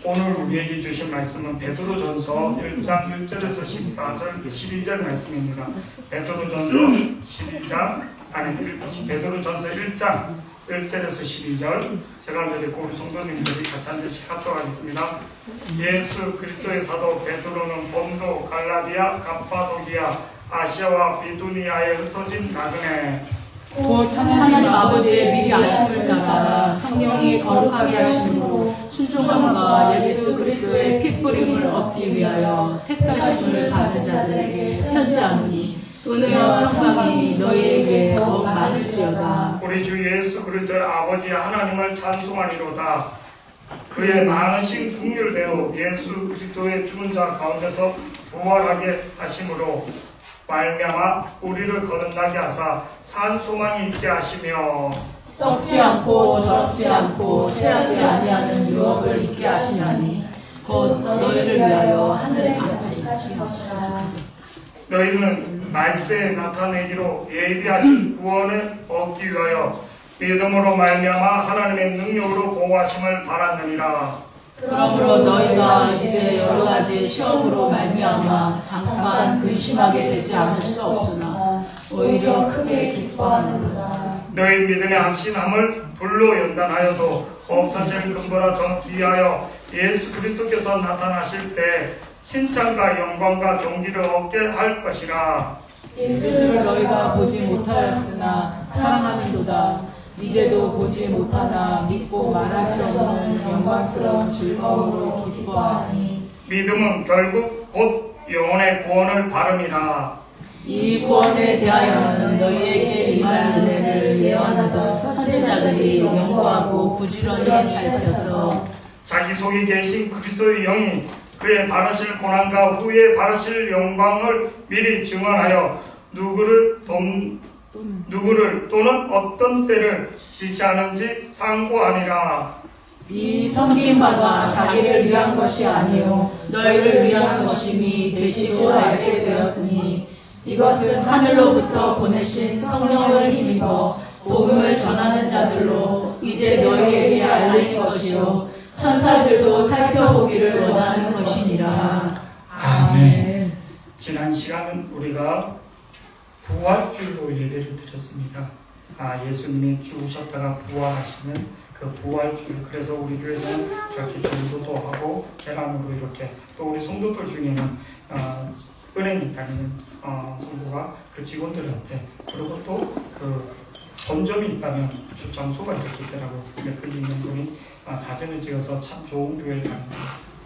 오늘 우리에게 주신 말씀은 베드로전서 1장 1절에서 14절, 12절 말씀입니다. 베드로전서 1장 1절에서 12절 제가 드리고 우리 성도님들이 같이 한 절씩 하도록 하겠습니다. 예수 그리스도의 사도 베드로는 본도, 갈라디아, 갑바도기아, 아시아와 비두니아에 흩어진 나그네 곧 하나님 아버지의 미리 아심을 따라 성령이 거룩하게 하심으로 순종함과 예수 그리스도의 핏뿌림을 얻기 위하여 택하심을 받은 자들에게 편지하노니 은혜와 평강이 너희에게 더욱 많을지어다. 우리 주 예수 그리스도의 아버지 하나님을 찬송하리로다. 그의 많으신 긍휼대로 예수 그리스도의 죽은 자 가운데서 부활하게 하심으로 말미암아 우리를 거듭나게 하사 산 소망이 있게 하시며 썩지 않고 더럽지 않고 쇠하지 아니하는 유업을 있게 하시나니 곧 너희를 위하여 하늘에 안직하신 것이라. 너희는 말세에 나타내기로 예비하신 구원을 얻기 위하여 믿음으로 말미암아 하나님의 능력으로 보호하심을 바랐느니라. 그러므로 너희가 이제 여러 가지 시험으로 말미암아 잠깐 근심하게 되지 않을 수 없으나 오히려 크게 기뻐하는도다. 너희 믿음의 확신함을 불로 연단하여도 없어질 근보라 더 귀하여 예수 그리스도께서 나타나실 때 칭찬과 영광과 존귀를 얻게 할 것이라. 예수를 너희가 보지 못하였으나 사랑하는도다. 이제도 보지 못하나 믿고 말할 수 없는 영광스러운 즐거움으로 기뻐하니 믿음은 결국 곧 영혼의 구원을 바름이라. 이 구원에 대하여는 너희에게 임할 은혜를 예언하던 선지자들이 연구하고 부지런히 살펴서 자기 속에 계신 그리스도의 영이 그의 받으실 고난과 후에 받으실 영광을 미리 증언하여 누구를 또는 어떤 때를 지시하는지 상고하니라. 이 섬긴 바가 자기를 위한 것이 아니요 너희를 위한 것임이 계시고 알게 되었으니 이것은 하늘로부터 보내신 성령을 힘입어 복음을 전하는 자들로 이제 너희에게 알린 것이요 천사들도 살펴보기를 원하는 것이니라. 아멘. 지난 시간은 우리가 부활주일로 예배를 드렸습니다. 예수님이 죽으셨다가 부활하시는 그 부활주일. 그래서 우리 교회에서는 이렇게 전도도 하고 계란으로 이렇게 또 우리 성도들 중에는 은행에 다니는 성도가 그 직원들한테 그리고 또 그 본점이 있다면 주장소가 이렇게 있더라고요. 근데 그 있는 분이 사진을 찍어서 참 좋은 교회에 다닌다.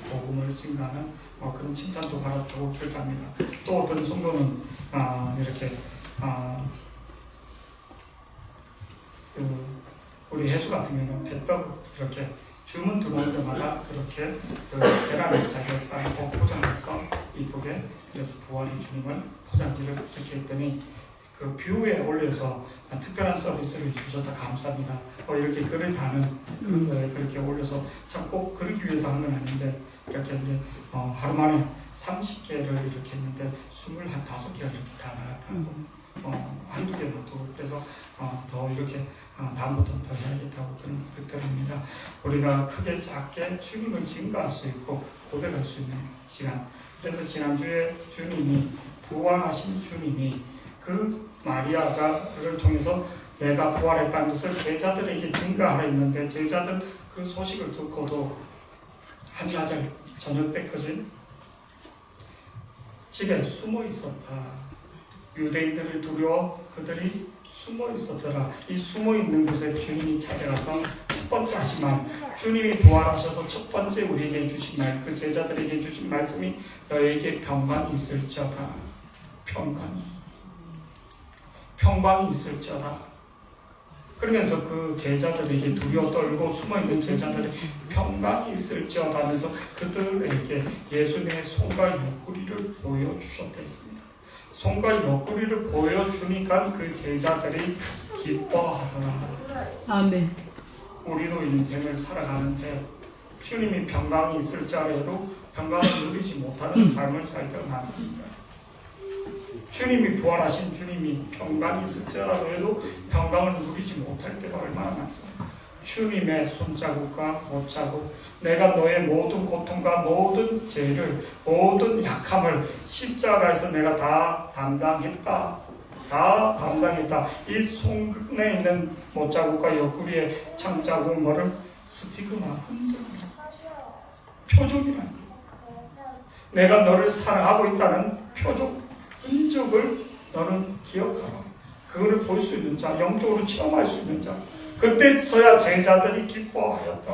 복음을 증가하는 그런 칭찬도 받았다고 기억합니다. 또 어떤 성도는 이렇게 우리 혜수 같은 경우는 배떡 이렇게 주문 들어오는 데마다 그렇게 계란을 자기가 쌓고 포장해서 이쁘게 그래서 부활의 주님을 포장지를 이렇게 했더니 그 뷰에 올려서 특별한 서비스를 주셔서 감사합니다. 이렇게 글을 다는 그런 거에 그렇게 올려서 참 꼭 그러기 위해서 한 건 아닌데 이렇게 이제 하루 만에 30개를 이렇게 했는데 25개가 이렇게 다 나갔다고 한두 개 놔두고 그래서 더 이렇게 다음부터는 더 해야겠다고 그런 것들입니다. 우리가 크게 작게 주님을 증거할 수 있고 고백할 수 있는 시간. 그래서 지난주에 주님이 부활하신 주님이 그 마리아를 통해서 내가 부활했다는 것을 제자들에게 증거하라 했는데 제자들 그 소식을 듣고도 한나절 저녁 때까지 집에 숨어 있었다. 유대인들을 두려워 그들이 숨어 있었더라. 이 숨어 있는 곳에 주님이 찾아가서 첫 번째 하신 말, 주님이 부활하셔서 첫 번째 우리에게 주신 말, 그 제자들에게 주신 말씀이 너에게 평강이 있을지어다. 평강이 있을지어다. 그러면서 그 제자들에게 두려워 떨고 숨어있는 제자들의 평강이 있을지어다 하면서 그들에게 예수님의 손과 옆구리를 보여주셨다 했습니다. 손과 옆구리를 보여주니까 그 제자들이 기뻐하더라. 아멘. 우리도 인생을 살아가는데 주님이 평강이 있을지라도 평강을 누리지 못하는 삶을 살 때가 많습니다. 주님이 부활하신 주님이 평강이 있을지라도 해도 평강을 누리지 못할 때가 얼마나 많습니다. 주님의 손자국과 못자국, 내가 너의 모든 고통과 모든 죄를, 모든 약함을 십자가에서 내가 다 담당했다. 다 담당했다. 이 손에 있는 못자국과 옆구리의 창자국, 뭐를 스티그마, 흔적이라, 표적이라는 거예요. 내가 너를 사랑하고 있다는 표적, 흔적을 너는 기억하라. 그거를 볼 수 있는 자, 영적으로 체험할 수 있는 자, 그때서야 제자들이 기뻐하였다.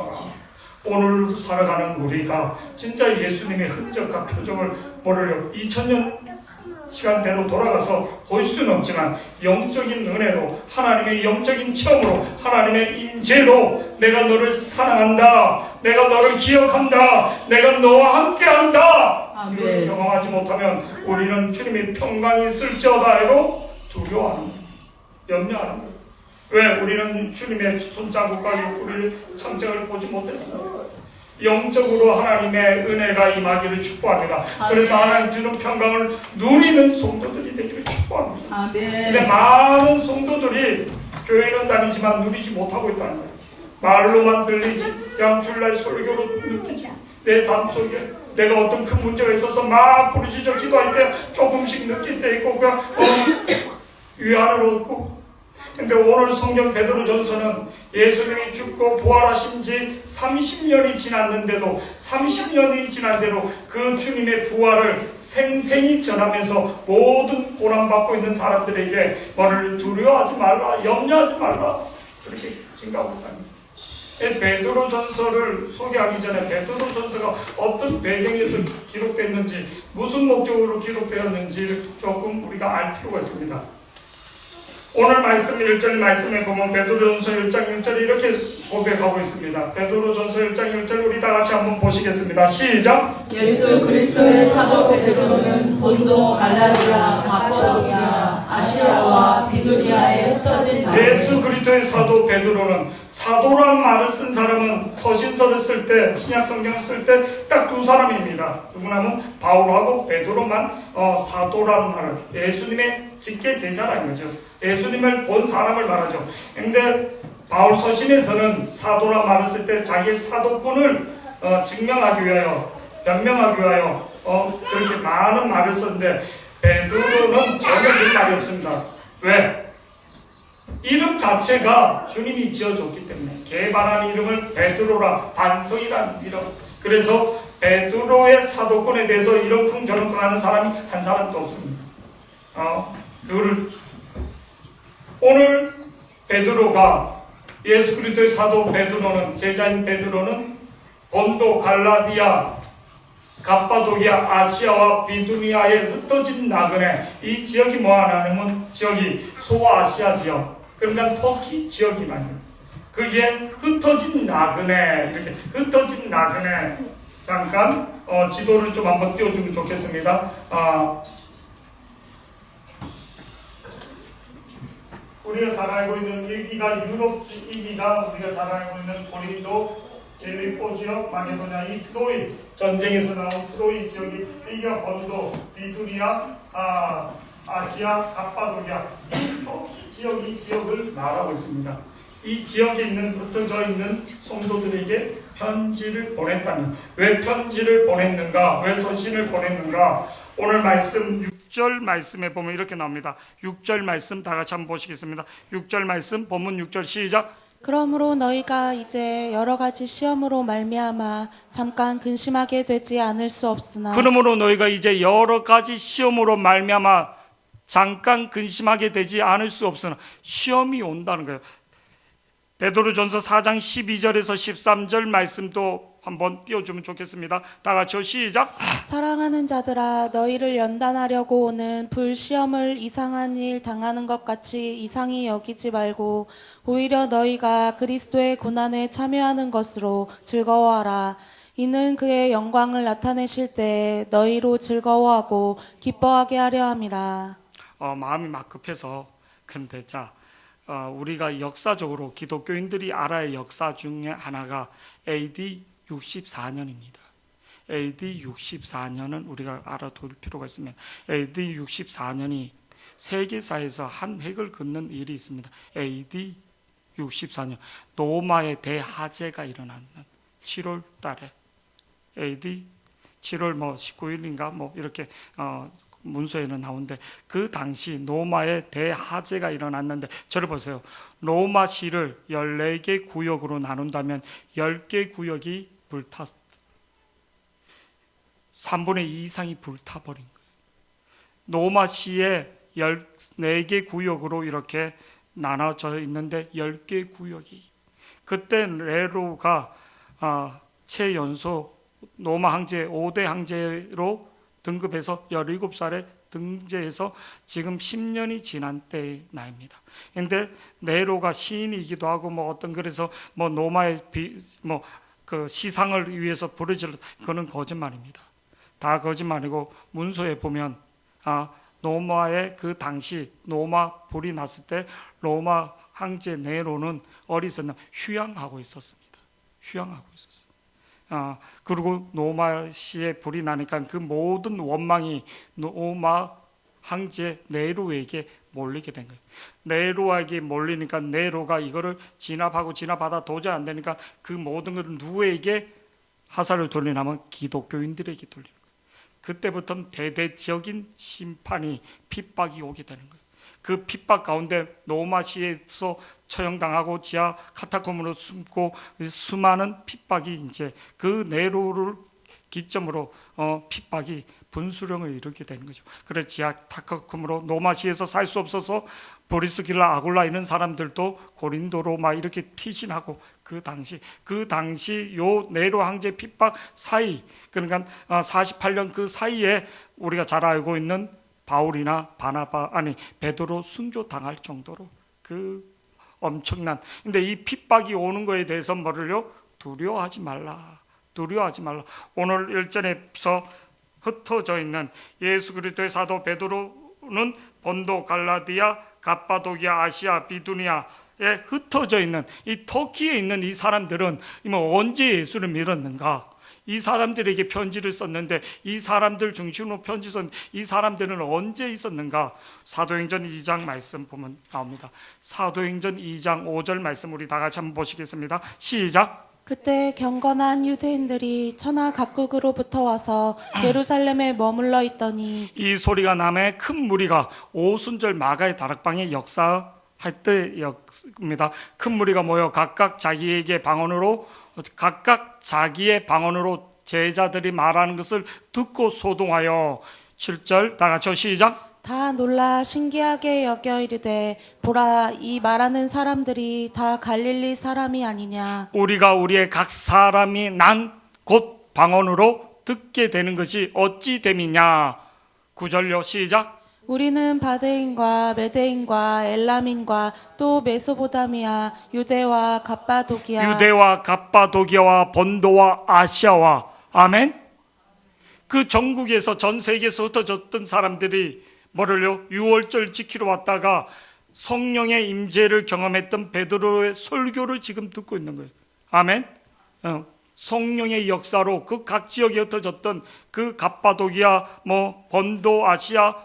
오늘 살아가는 우리가 진짜 예수님의 흔적과 표적을 모르려 2000년 시간대로 돌아가서 볼 수는 없지만 영적인 은혜로, 하나님의 영적인 체험으로, 하나님의 임재로 내가 너를 사랑한다, 내가 너를 기억한다, 내가 너와 함께한다, 이걸 경험하지 못하면 우리는 주님의 평강이 있을지어다 해도 두려워하는 거예요. 염려하는 거예요. 왜 우리는 주님의 손자국과 옆구리를 창작을 보지 못했습니까? 영적으로 하나님의 은혜가 임하기를 축복합니다. 그래서 하나님 주는 평강을 누리는 성도들이 되기를 축복합니다. 근데 많은 성도들이 교회는 다니지만 누리지 못하고 있다는 거예요. 말로만 들리지, 그냥 주일날 설교로 느끼지, 내 삶 속에 내가 어떤 큰 문제가 있어서 막 부르짖어 기도할 때 조금씩 느낄 때 있고, 그냥 위안을 얻고. 근데 오늘 성경 베드로전서는 예수님이 죽고 부활하신 지 30년이 지났는데도, 30년이 지난대로 그 주님의 부활을 생생히 전하면서 모든 고난받고 있는 사람들에게 뭐를 두려워하지 말라, 염려하지 말라, 그렇게 증가하고 있답니다. 베드로전서를 소개하기 전에 베드로전서가 어떤 배경에서 기록됐는지, 무슨 목적으로 기록되었는지 조금 우리가 알 필요가 있습니다. 오늘 말씀 1절 말씀에 보면 베드로전서 1장 1절이 이렇게 고백하고 있습니다. 베드로전서 1장 1절 우리 다 같이 한번 보시겠습니다. 시작! 예수 그리스도의 사도 베드로는 본도, 갈라디아, 갑바도기아, 아시아와 비두리아에 흩어진 예수 그리스도의 사도 베드로는, 사도란 말을 쓴 사람은 서신서를 쓸 때, 신약성경을 쓸 때 딱 두 사람입니다. 누구냐면 바울하고 베드로만 사도란 말을, 예수님의 직계 제자라는 거죠. 예수님을 본 사람을 말하죠. 근데 바울 서신에서는 사도란 말을 쓸 때 자기의 사도권을 증명하기 위하여, 변명하기 위하여 그렇게 많은 말을 썼는데, 베드로는 전혀 그런 말이 없습니다. 왜? 이름 자체가 주님이 지어줬기 때문에, 개발한 이름을 베드로라, 반석이라는 이름. 그래서 베드로의 사도권에 대해서 이런쿵 저런쿵 하는 사람이 한 사람도 없습니다. 그거를 오늘 베드로가, 예수 그리스도의 사도 베드로는, 제자인 베드로는 본도, 갈라디아, 갑바도기아, 아시아와 비두니아에 흩어진 나그네, 이 지역이 뭐하냐면 지역이 소아시아 지역, 그러니까 터키 지역이만요. 그게 흩어진 나그네, 이렇게 흩어진 나그네. 잠깐 지도를 좀 한번 띄워주면 좋겠습니다. 우리가 잘 알고 있는 일기가 유럽, 일기가 우리가 잘 알고 있는 고린도, 젤리포 지역, 마게도냐, 이 트로이 전쟁에서 나온 트로이 지역이, 여기가 본도, 비두리아, 아시아, 갑바도기아, 이 터키 지역, 이 지역을 말하고 있습니다. 이 지역에 있는, 흩어져 있는 성도들에게 편지를 보냈다면, 왜 편지를 보냈는가, 왜 서신을 보냈는가? 오늘 말씀 6절 말씀에 보면 이렇게 나옵니다. 6절 말씀 다 같이 한번 보시겠습니다. 6절 말씀, 본문 6절 시작. 그러므로 너희가 이제 여러 가지 시험으로 말미암아 잠깐 근심하게 되지 않을 수 없으나, 그러므로 너희가 이제 여러 가지 시험으로 말미암아 잠깐 근심하게 되지 않을 수 없으나, 시험이 온다는 거예요. 베드로전서 4장 12절에서 13절 말씀도 한번 띄워주면 좋겠습니다. 다 같이 시작. 사랑하는 자들아, 너희를 연단하려고 오는 불시험을 이상한 일 당하는 것 같이 이상히 여기지 말고 오히려 너희가 그리스도의 고난에 참여하는 것으로 즐거워하라. 이는 그의 영광을 나타내실 때 너희로 즐거워하고 기뻐하게 하려 함이라. 마음이 막 급해서, 근데 우리가 역사적으로 기독교인들이 알아야 할 역사 중에 하나가 AD 64년입니다. AD 64년은 우리가 알아둘 필요가 있습니다. AD 64년이 세계사에서 한 획을 긋는 일이 있습니다. AD 64년 로마의 대화재가 일어났는 7월 달에 AD 7월 19일인가 이렇게 문서에는 나오는데, 그 당시 로마의 대화재가 일어났는데, 저를 보세요. 로마시를 14개 구역으로 나눈다면 10개 구역이 불탔, 3분의 2 이상이 불타버린 거예요. 로마시의 14개 구역으로 이렇게 나눠져 있는데 10개 구역이, 그때 네로가 최연소 로마 황제 5대 황제로 등급해서 17살에 등재해서 지금 10년이 지난 때의 나이입니다. 근데 네로가 시인이기도 하고 어떤, 그래서 로마의 그 시상을 위해서 부르짖었다, 그거는 거짓말입니다. 다 거짓말이고, 문서에 보면 로마의 그 당시 로마 불이 났을 때 로마 황제 네로는 어리석나 휴양하고 있었습니다. 휴양하고 있었어요. 그리고 로마시에 불이 나니까 그 모든 원망이 로마 황제 네로에게 몰리게 된 거예요. 네로에게 몰리니까 네로가 이거를 진압하다 도저히 안 되니까 그 모든 것을 누구에게 화살을 돌리냐면 기독교인들에게 돌리는 거예요. 그때부터는 대대적인 심판이, 핍박이 오게 되는 거예요. 그 핍박 가운데 로마시에서 처형당하고 지하 카타콤으로 숨고 수많은 핍박이 이제 그 네로를 기점으로 핍박이 분수령을 이루게 되는 거죠. 그래서 지하 카타콤으로 로마시에서 살 수 없어서 보리스길라, 아굴라 이런 사람들도 고린도로 이렇게 피신하고, 그 당시 요 네로 황제 핍박 사이, 그러니까 48년 그 사이에 우리가 잘 알고 있는 바울이나 베드로 순교 당할 정도로 그 엄청난, 근데 이 핍박이 오는 거에 대해서 뭐를요? 두려워하지 말라. 오늘 일전에서 흩어져 있는 예수 그리스도의 사도 베드로는 본도, 갈라디아, 갑바도기아, 아시아, 비두니아에 흩어져 있는 이 터키에 있는 이 사람들은 언제 예수를 믿었는가? 이 사람들에게 편지를 썼는데, 이 사람들 중심으로 편지 썼는데 이 사람들은 언제 있었는가? 사도행전 2장 말씀 보면 나옵니다. 사도행전 2장 5절 말씀 우리 다 같이 한번 보시겠습니다. 시작. 그때 경건한 유대인들이 천하 각국으로부터 와서 예루살렘에 머물러 있더니, 이 소리가 남에 큰 무리가 오순절 마가의 다락방에 역사할 때입니다. 큰 무리가 모여 각각 자기의 방언으로 제자들이 말하는 것을 듣고 소동하여, 7절 다 같이 시작. 다 놀라 신기하게 여겨 이르되, 보라, 이 말하는 사람들이 다 갈릴리 사람이 아니냐. 우리가 우리의 각 사람이 난 곧 방언으로 듣게 되는 것이 어찌 됨이냐. 9절요 시작. 우리는 바데인과 메데인과 엘람인과 또 메소보다미아, 유대와 갑바도기아와 본도와 아시아와, 아멘. 그 전국에서, 전 세계에서 흩어졌던 사람들이 뭐를요? 6월절 지키러 왔다가 성령의 임재를 경험했던 베드로의 설교를 지금 듣고 있는 거예요. 아멘. 성령의 역사로 그 각 지역에 흩어졌던 그 갑바도기아, 본도, 아시아,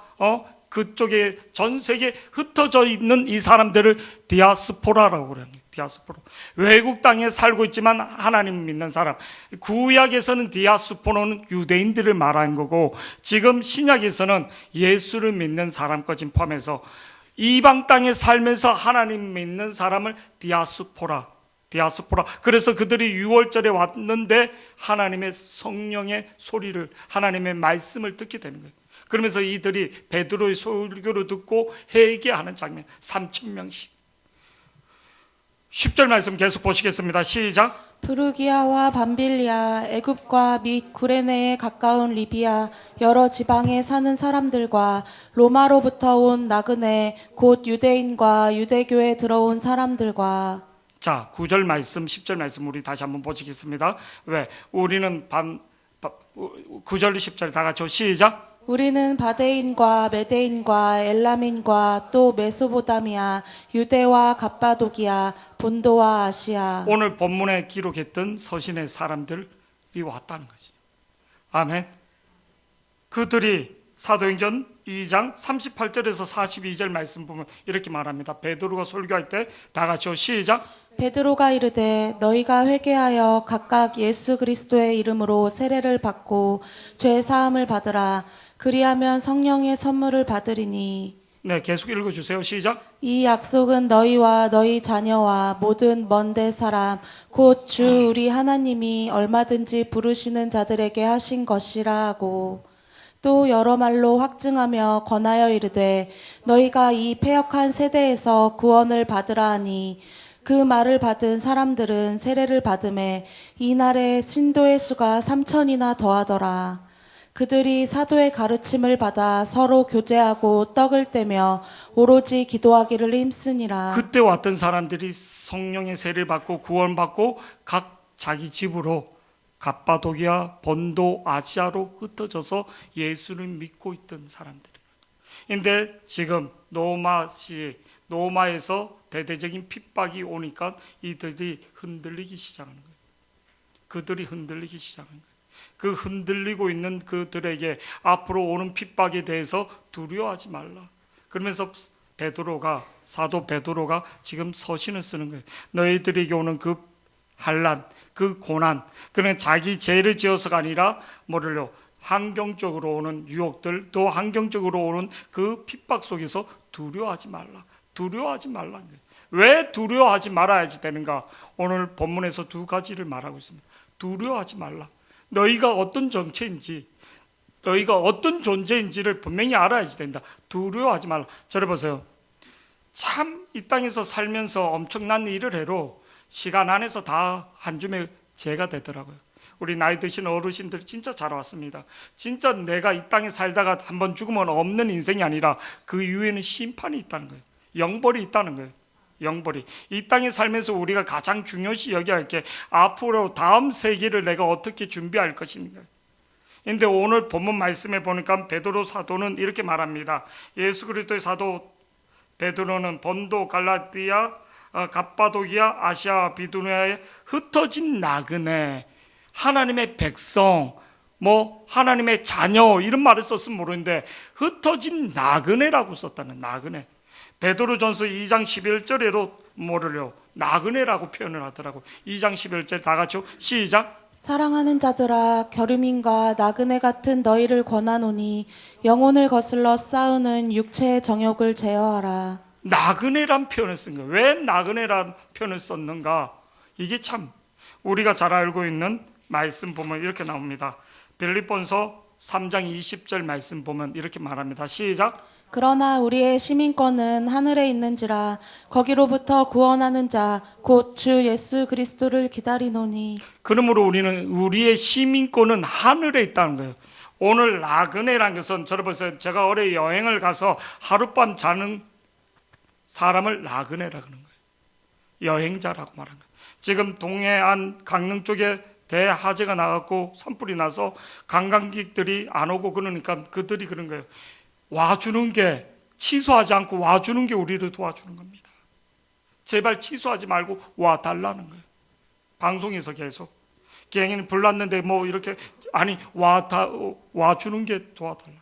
그쪽에 전 세계에 흩어져 있는 이 사람들을 디아스포라라고 그래요. 디아스포라. 외국 땅에 살고 있지만 하나님 믿는 사람. 구약에서는 디아스포라는 유대인들을 말하는 거고, 지금 신약에서는 예수를 믿는 사람까지 포함해서 이방 땅에 살면서 하나님 믿는 사람을 디아스포라. 그래서 그들이 6월절에 왔는데 하나님의 성령의 소리를, 하나님의 말씀을 듣게 되는 거예요. 그러면서 이들이 베드로의 설교를 듣고 회개하는 장면, 3,000명씩. 10절 말씀 계속 보시겠습니다. 시작. 부르기아와 밤빌리아, 애굽과 및 구레네에 가까운 리비아, 여러 지방에 사는 사람들과 로마로부터 온 나그네, 곧 유대인과 유대교에 들어온 사람들과. 자, 9절 말씀, 10절 말씀 우리 다시 한번 보시겠습니다. 왜? 우리는 9절, 10절 다 같이 시작. 우리는 바데인과 메데인과 엘람인과 또 메소보다미아, 유대와 갑바도기아, 본도와 아시아. 오늘 본문에 기록했던 서신의 사람들이 왔다는 거지. 아멘. 그들이 사도행전 2장 38절에서 42절 말씀 보면 이렇게 말합니다. 베드로가 설교할 때 다 같이요. 시작. 베드로가 이르되 너희가 회개하여 각각 예수 그리스도의 이름으로 세례를 받고 죄 사함을 받으라. 그리하면 성령의 선물을 받으리니. 네, 계속 읽어주세요. 시작. 이 약속은 너희와 너희 자녀와 모든 먼데 사람 곧 주 우리 하나님이 얼마든지 부르시는 자들에게 하신 것이라 하고, 또 여러 말로 확증하며 권하여 이르되 너희가 이 패역한 세대에서 구원을 받으라 하니, 그 말을 받은 사람들은 세례를 받음에 이날에 신도의 수가 3,000이나 더하더라. 그들이 사도의 가르침을 받아 서로 교제하고 떡을 떼며 오로지 기도하기를 힘쓰니라. 그때 왔던 사람들이 성령의 세례를 받고 구원받고 각 자기 집으로 갑바도기아, 본도, 아시아로 흩어져서 예수를 믿고 있던 사람들이에요. 근데 지금 노마에서 대대적인 핍박이 오니까 이들이 흔들리기 시작하는 거예요. 그들이 흔들리기 시작하는 거예요. 그 흔들리고 있는 그들에게 앞으로 오는 핍박에 대해서 두려워하지 말라. 그러면서 사도 베드로가 지금 서신을 쓰는 거예요. 너희들에게 오는 그 환난, 그 고난, 그는 자기 죄를 지어서가 아니라 뭐를요? 환경적으로 오는 유혹들, 또 환경적으로 오는 그 핍박 속에서 두려워하지 말라. 두려워하지 말라는 거예요. 왜 두려워하지 말아야지 되는가? 오늘 본문에서 두 가지를 말하고 있습니다. 두려워하지 말라. 너희가 어떤 정체인지, 너희가 어떤 존재인지를 분명히 알아야지 된다. 두려워하지 말라. 저를 보세요. 참 이 땅에서 살면서 엄청난 일을 해도 시간 안에서 다 한 줌의 죄가 되더라고요. 우리 나이 드신 어르신들 진짜 잘 왔습니다. 진짜 내가 이 땅에 살다가 한번 죽으면 없는 인생이 아니라 그 이후에는 심판이 있다는 거예요. 영벌이 있다는 거예요. 영벌이. 이 땅에 살면서 우리가 가장 중요시 여겨야 할 게 앞으로 다음 세기를 내가 어떻게 준비할 것인가. 그런데 오늘 본문 말씀에 보니까 베드로 사도는 이렇게 말합니다. 예수 그리스도의 사도 베드로는 본도, 갈라디아, 갑바도기아, 아시아, 비두니아에 흩어진 나그네, 하나님의 백성, 하나님의 자녀 이런 말을 썼으면 모르는데 흩어진 나그네라고 썼다는. 나그네. 베드로전서 2장 11절에도 뭐를요? 나그네라고 표현을 하더라고. 2장 11절 다 같이 시작. 사랑하는 자들아, 겨루민과 나그네 같은 너희를 권하노니 영혼을 거슬러 싸우는 육체의 정욕을 제어하라. 나그네란 표현을 쓴 거예요. 왜 나그네란 표현을 썼는가? 이게 참 우리가 잘 알고 있는 말씀 보면 이렇게 나옵니다. 빌립본서 3장 20절 말씀 보면 이렇게 말합니다. 시작. 그러나 우리의 시민권은 하늘에 있는지라 거기로부터 구원하는 자 곧 주 예수 그리스도를 기다리노니. 그러므로 우리의 시민권은 하늘에 있다는 거예요. 오늘 나그네란 것은 저러보세요. 제가 올해 여행을 가서 하룻밤 자는 사람을 나그네라고 하는 거예요. 여행자라고 말하는 거예요. 지금 동해안 강릉 쪽에 대화재가 나갖고 산불이 나서 관광객들이 안 오고 그러니까 그들이 그런 거예요. 와주는 게, 취소하지 않고 와주는 게 우리를 도와주는 겁니다. 제발 취소하지 말고 와달라는 거예요. 방송에서 계속 비행기는 불났는데 이렇게 아니 와주는 게 도와달라.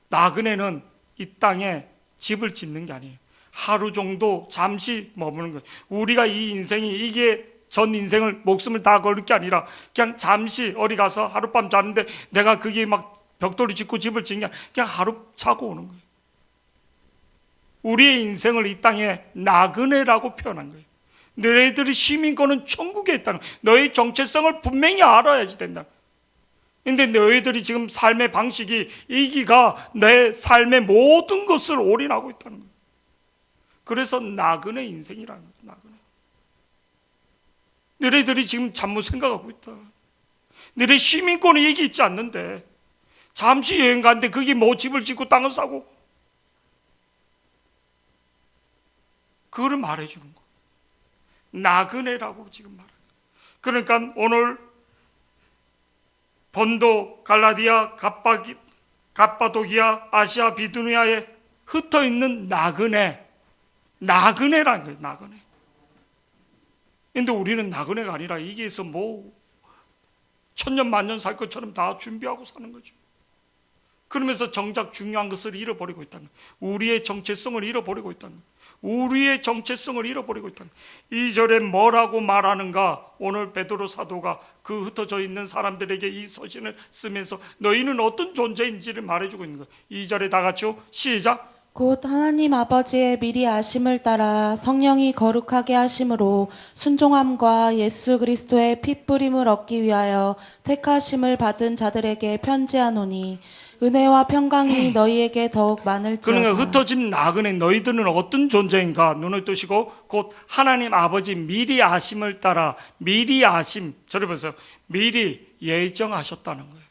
나그네는 이 땅에 집을 짓는 게 아니에요. 하루 정도 잠시 머무는 거예요. 우리가 이 인생이 이게 전 인생을 목숨을 다 걸을 게 아니라 그냥 잠시 어디 가서 하룻밤 자는데 내가 그게 막 벽돌을 짓고 집을 짓는 게 아니라 그냥 하루 자고 오는 거예요. 우리의 인생을 이 땅에 나그네라고 표현한 거예요. 너희들의 시민권은 천국에 있다는 거예요. 너희 정체성을 분명히 알아야지 된다. 근데 너희들이 지금 삶의 방식이 이기가 내 삶의 모든 것을 올인하고 있다는 거예요. 그래서 나그네 인생이라는 거예요. 나그네. 너희들이 지금 잘못 생각하고 있다. 너희 시민권이 얘기 있지 않는데 잠시 여행 가는데 그게 집을 짓고 땅을 사고 그거를 말해주는 거예요. 나그네라고 지금 말해요. 그러니까 오늘 본도, 갈라디아, 갑바도기아, 아시아, 비두니아에 흩어있는 나그네라는 거예요. 나그네. 근데 우리는 나그네가 아니라 이게서 뭐 천년 만년 살 것처럼 다 준비하고 사는 거죠. 그러면서 정작 중요한 것을 잃어버리고 있다는 거예요. 우리의 정체성을 잃어버리고 있다는 거예요. 우리의 정체성을 잃어버리고 있다는 거예요. 2절에 뭐라고 말하는가? 오늘 베드로 사도가 그 흩어져 있는 사람들에게 이 서신을 쓰면서 너희는 어떤 존재인지를 말해주고 있는 거예요. 2절에 다 같이요. 시작. 곧 하나님 아버지의 미리 아심을 따라 성령이 거룩하게 하심으로 순종함과 예수 그리스도의 핏부림을 얻기 위하여 택하심을 받은 자들에게 편지하노니 은혜와 평강이 너희에게 더욱 많을지어다. 그러니까 흩어진 나그네 너희들은 어떤 존재인가? 눈을 뜨시고 곧 하나님 아버지 미리 아심을 따라 미리 아심, 저를 보세요. 미리 예정하셨다는 거예요.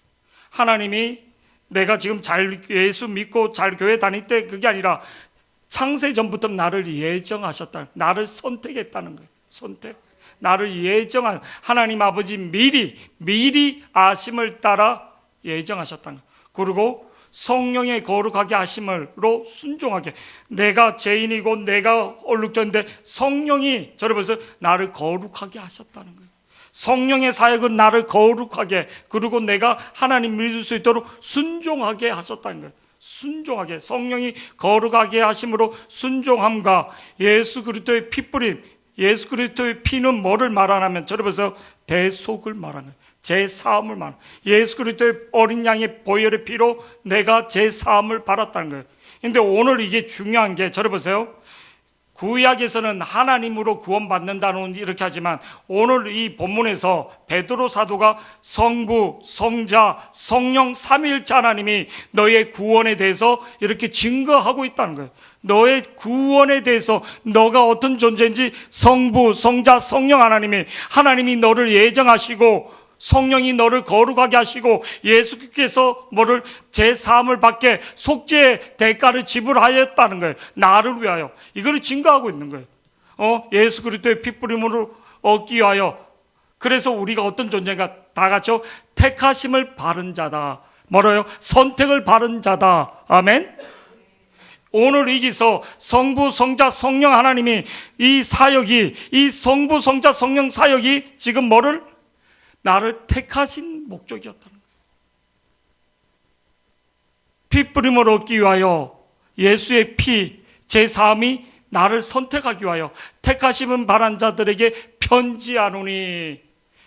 하나님이 내가 지금 잘 예수 믿고 잘 교회 다닐 때 그게 아니라 창세 전부터 나를 예정하셨다. 나를 선택했다는 거예요. 선택. 나를 예정한 하나님 아버지 미리 아심을 따라 예정하셨다는 거예요. 그리고 성령의 거룩하게 하심으로 순종하게. 내가 죄인이고 내가 얼룩졌는데 성령이 저를 보세요. 나를 거룩하게 하셨다는 거예요. 성령의 사역은 나를 거룩하게, 그리고 내가 하나님 믿을 수 있도록 순종하게 하셨다는 거예요. 순종하게. 성령이 거룩하게 하심으로 순종함과 예수 그리스도의 핏부림, 예수 그리스도의 피는 뭐를 말하냐면 저를 보세요. 대속을 말하는 거예요. 제 사함을 말하는 거예요. 예수 그리스도의 어린 양의 보혈의 피로 내가 제 사함을 받았다는 거예요. 근데 오늘 이게 중요한 게 저를 보세요. 구약에서는 하나님으로 구원받는다는 이렇게 하지만 오늘 이 본문에서 베드로 사도가 성부, 성자, 성령 삼위일체 하나님이 너의 구원에 대해서 이렇게 증거하고 있다는 거예요. 너의 구원에 대해서 너가 어떤 존재인지 성부, 성자, 성령 하나님이 너를 예정하시고 성령이 너를 거룩하게 하시고 예수께서 뭐를 제사함을 받게 속죄의 대가를 지불하였다는 거예요. 나를 위하여. 이거를 증거하고 있는 거예요. 예수 그리스도의 핏부림으로 얻기 위하여. 그래서 우리가 어떤 존재인가? 다 같이요. 택하심을 바른 자다. 뭐라요? 선택을 바른 자다. 아멘. 오늘 여기서 성부, 성자, 성령 하나님이 이 사역이, 이 성부, 성자, 성령 사역이 지금 뭐를? 나를 택하신 목적이었다는 거예요. 핏부림을 얻기 위하여 예수의 피, 제3이 나를 선택하기 위하여 택하심은 바란 자들에게 편지하노니.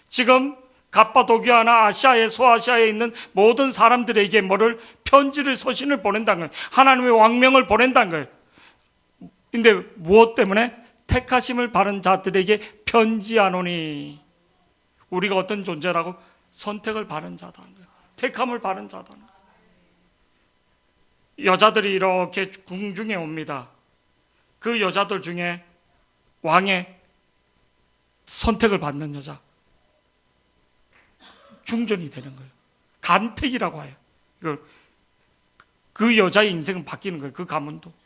지금 갑바도기아나 아시아에, 소아시아에 있는 모든 사람들에게 뭐를? 편지를, 서신을 보낸다는 거예요. 하나님의 왕명을 보낸다는 거예요. 근데 무엇 때문에? 택하심을 바른 자들에게 편지하노니. 우리가 어떤 존재라고? 선택을 바른 자다는 거예요. 택함을 바른 자다는 거예요. 여자들이 이렇게 궁중에 옵니다. 그 여자들 중에 왕의 선택을 받는 여자, 중전이 되는 거예요. 간택이라고 해요. 이걸 그 여자의 인생은 바뀌는 거예요. 그 가문도.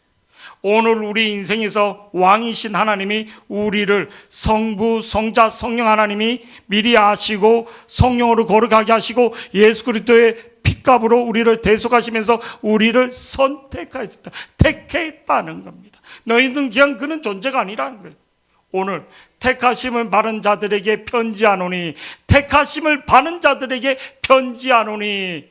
오늘 우리 인생에서 왕이신 하나님이 우리를 성부, 성자, 성령 하나님이 미리 아시고 성령으로 거룩하게 하시고 예수 그리스도의 핏값으로 우리를 대속하시면서 우리를 선택하였다. 택했다는 겁니다. 너희는 그냥 그런 존재가 아니라는 거예요. 오늘 택하심을 바른 자들에게 편지하노니, 택하심을 바른 자들에게 편지하노니.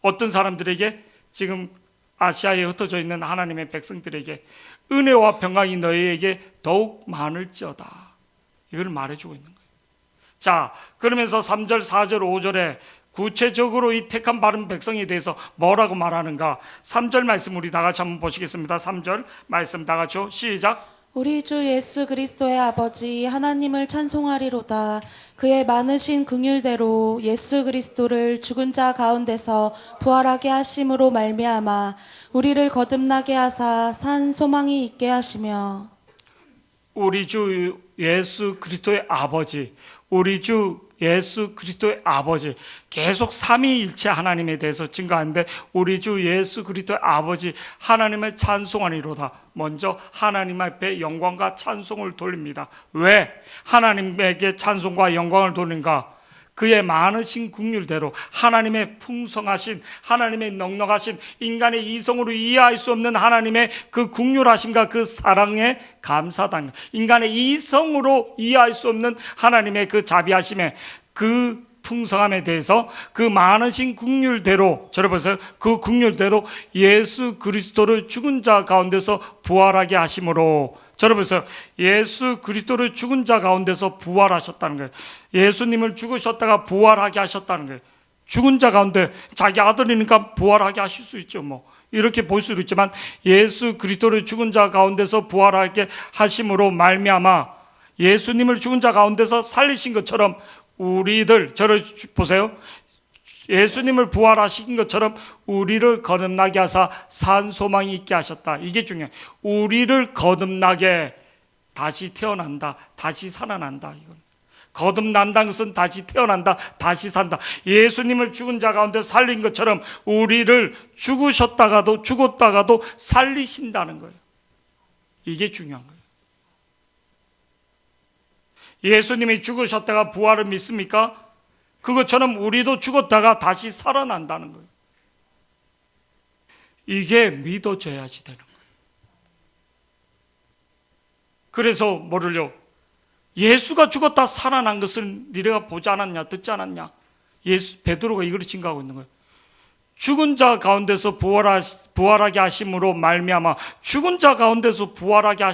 어떤 사람들에게? 지금 아시아에 흩어져 있는 하나님의 백성들에게 은혜와 평강이 너희에게 더욱 많을지어다. 이걸 말해주고 있는 거예요. 자, 그러면서 3절, 4절, 5절에 구체적으로 이 택한 바른 백성에 대해서 뭐라고 말하는가? 3절 말씀 우리 다 같이 한번 보시겠습니다. 3절 말씀 다 같이요. 시작. 우리 주 예수 그리스도의 아버지 하나님을 찬송하리로다. 그의 많으신 긍휼대로 예수 그리스도를 죽은 자 가운데서 부활하게 하심으로 말미암아 우리를 거듭나게 하사 산 소망이 있게 하시며. 우리 주 예수 그리스도의 아버지, 우리 주 예수 그리스도의 아버지, 계속 삼위일체 하나님에 대해서 증거하는데 우리 주 예수 그리스도의 아버지 하나님을 찬송하니로다. 먼저 하나님 앞에 영광과 찬송을 돌립니다. 왜 하나님에게 찬송과 영광을 돌린가? 그의 많으신 긍휼대로 하나님의 풍성하신, 하나님의 넉넉하신, 인간의 이성으로 이해할 수 없는 하나님의 그 긍휼하심과 그 사랑에 감사당, 인간의 이성으로 이해할 수 없는 하나님의 그 자비하심에, 그 풍성함에 대해서 그 많으신 긍휼대로, 저를 보세요, 그 긍휼대로 예수 그리스도를 죽은 자 가운데서 부활하게 하심으로, 저를 보세요, 예수 그리스도를 죽은 자 가운데서 부활하셨다는 거예요. 예수님을 죽으셨다가 부활하게 하셨다는 거예요. 죽은 자 가운데 자기 아들이니까 부활하게 하실 수 있죠. 뭐 이렇게 볼 수도 있지만, 예수 그리스도를 죽은 자 가운데서 부활하게 하심으로 말미암아 예수님을 죽은 자 가운데서 살리신 것처럼 우리들, 저를 보세요, 예수님을 부활하신 것처럼 우리를 거듭나게 하사 산 소망이 있게 하셨다. 이게 중요해요. 우리를 거듭나게, 다시 태어난다, 다시 살아난다. 이건 거듭난다는 것은 다시 태어난다, 다시 산다. 예수님을 죽은 자 가운데 살린 것처럼 우리를 죽었다가도 살리신다는 거예요. 이게 중요한 거예요. 예수님이 죽으셨다가 부활을 믿습니까? 그것처럼 우리도 죽었다가 다시 살아난다는 거예요. 이게 믿어져야지 되는 거예요. 그래서 뭐를요? 예수가 죽었다 살아난 것을 니네가 보지 않았냐, 듣지 않았냐? 베드로가 이걸 증거하고 있는 거예요. 죽은 자 가운데서 부활하게 하심으로 말미암아, 죽은 자 가운데서 부활하게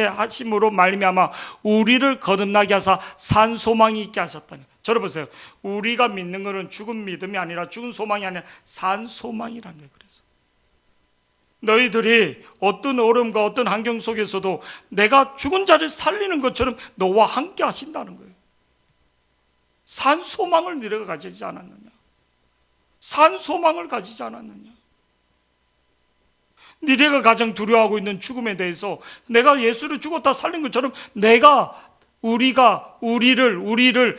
하심으로 말미암아 우리를 거듭나게 하사 산 소망이 있게 하셨다니. 저를 보세요. 우리가 믿는 것은 죽은 믿음이 아니라, 죽은 소망이 아니라 산 소망이라는 거예요. 그래서 너희들이 어떤 어려움과 어떤 환경 속에서도 내가 죽은 자를 살리는 것처럼 너와 함께 하신다는 거예요. 산 소망을 너희가 가지지 않았느냐? 산 소망을 가지지 않았느냐? 니네가 가장 두려워하고 있는 죽음에 대해서 내가 예수를 죽었다 살린 것처럼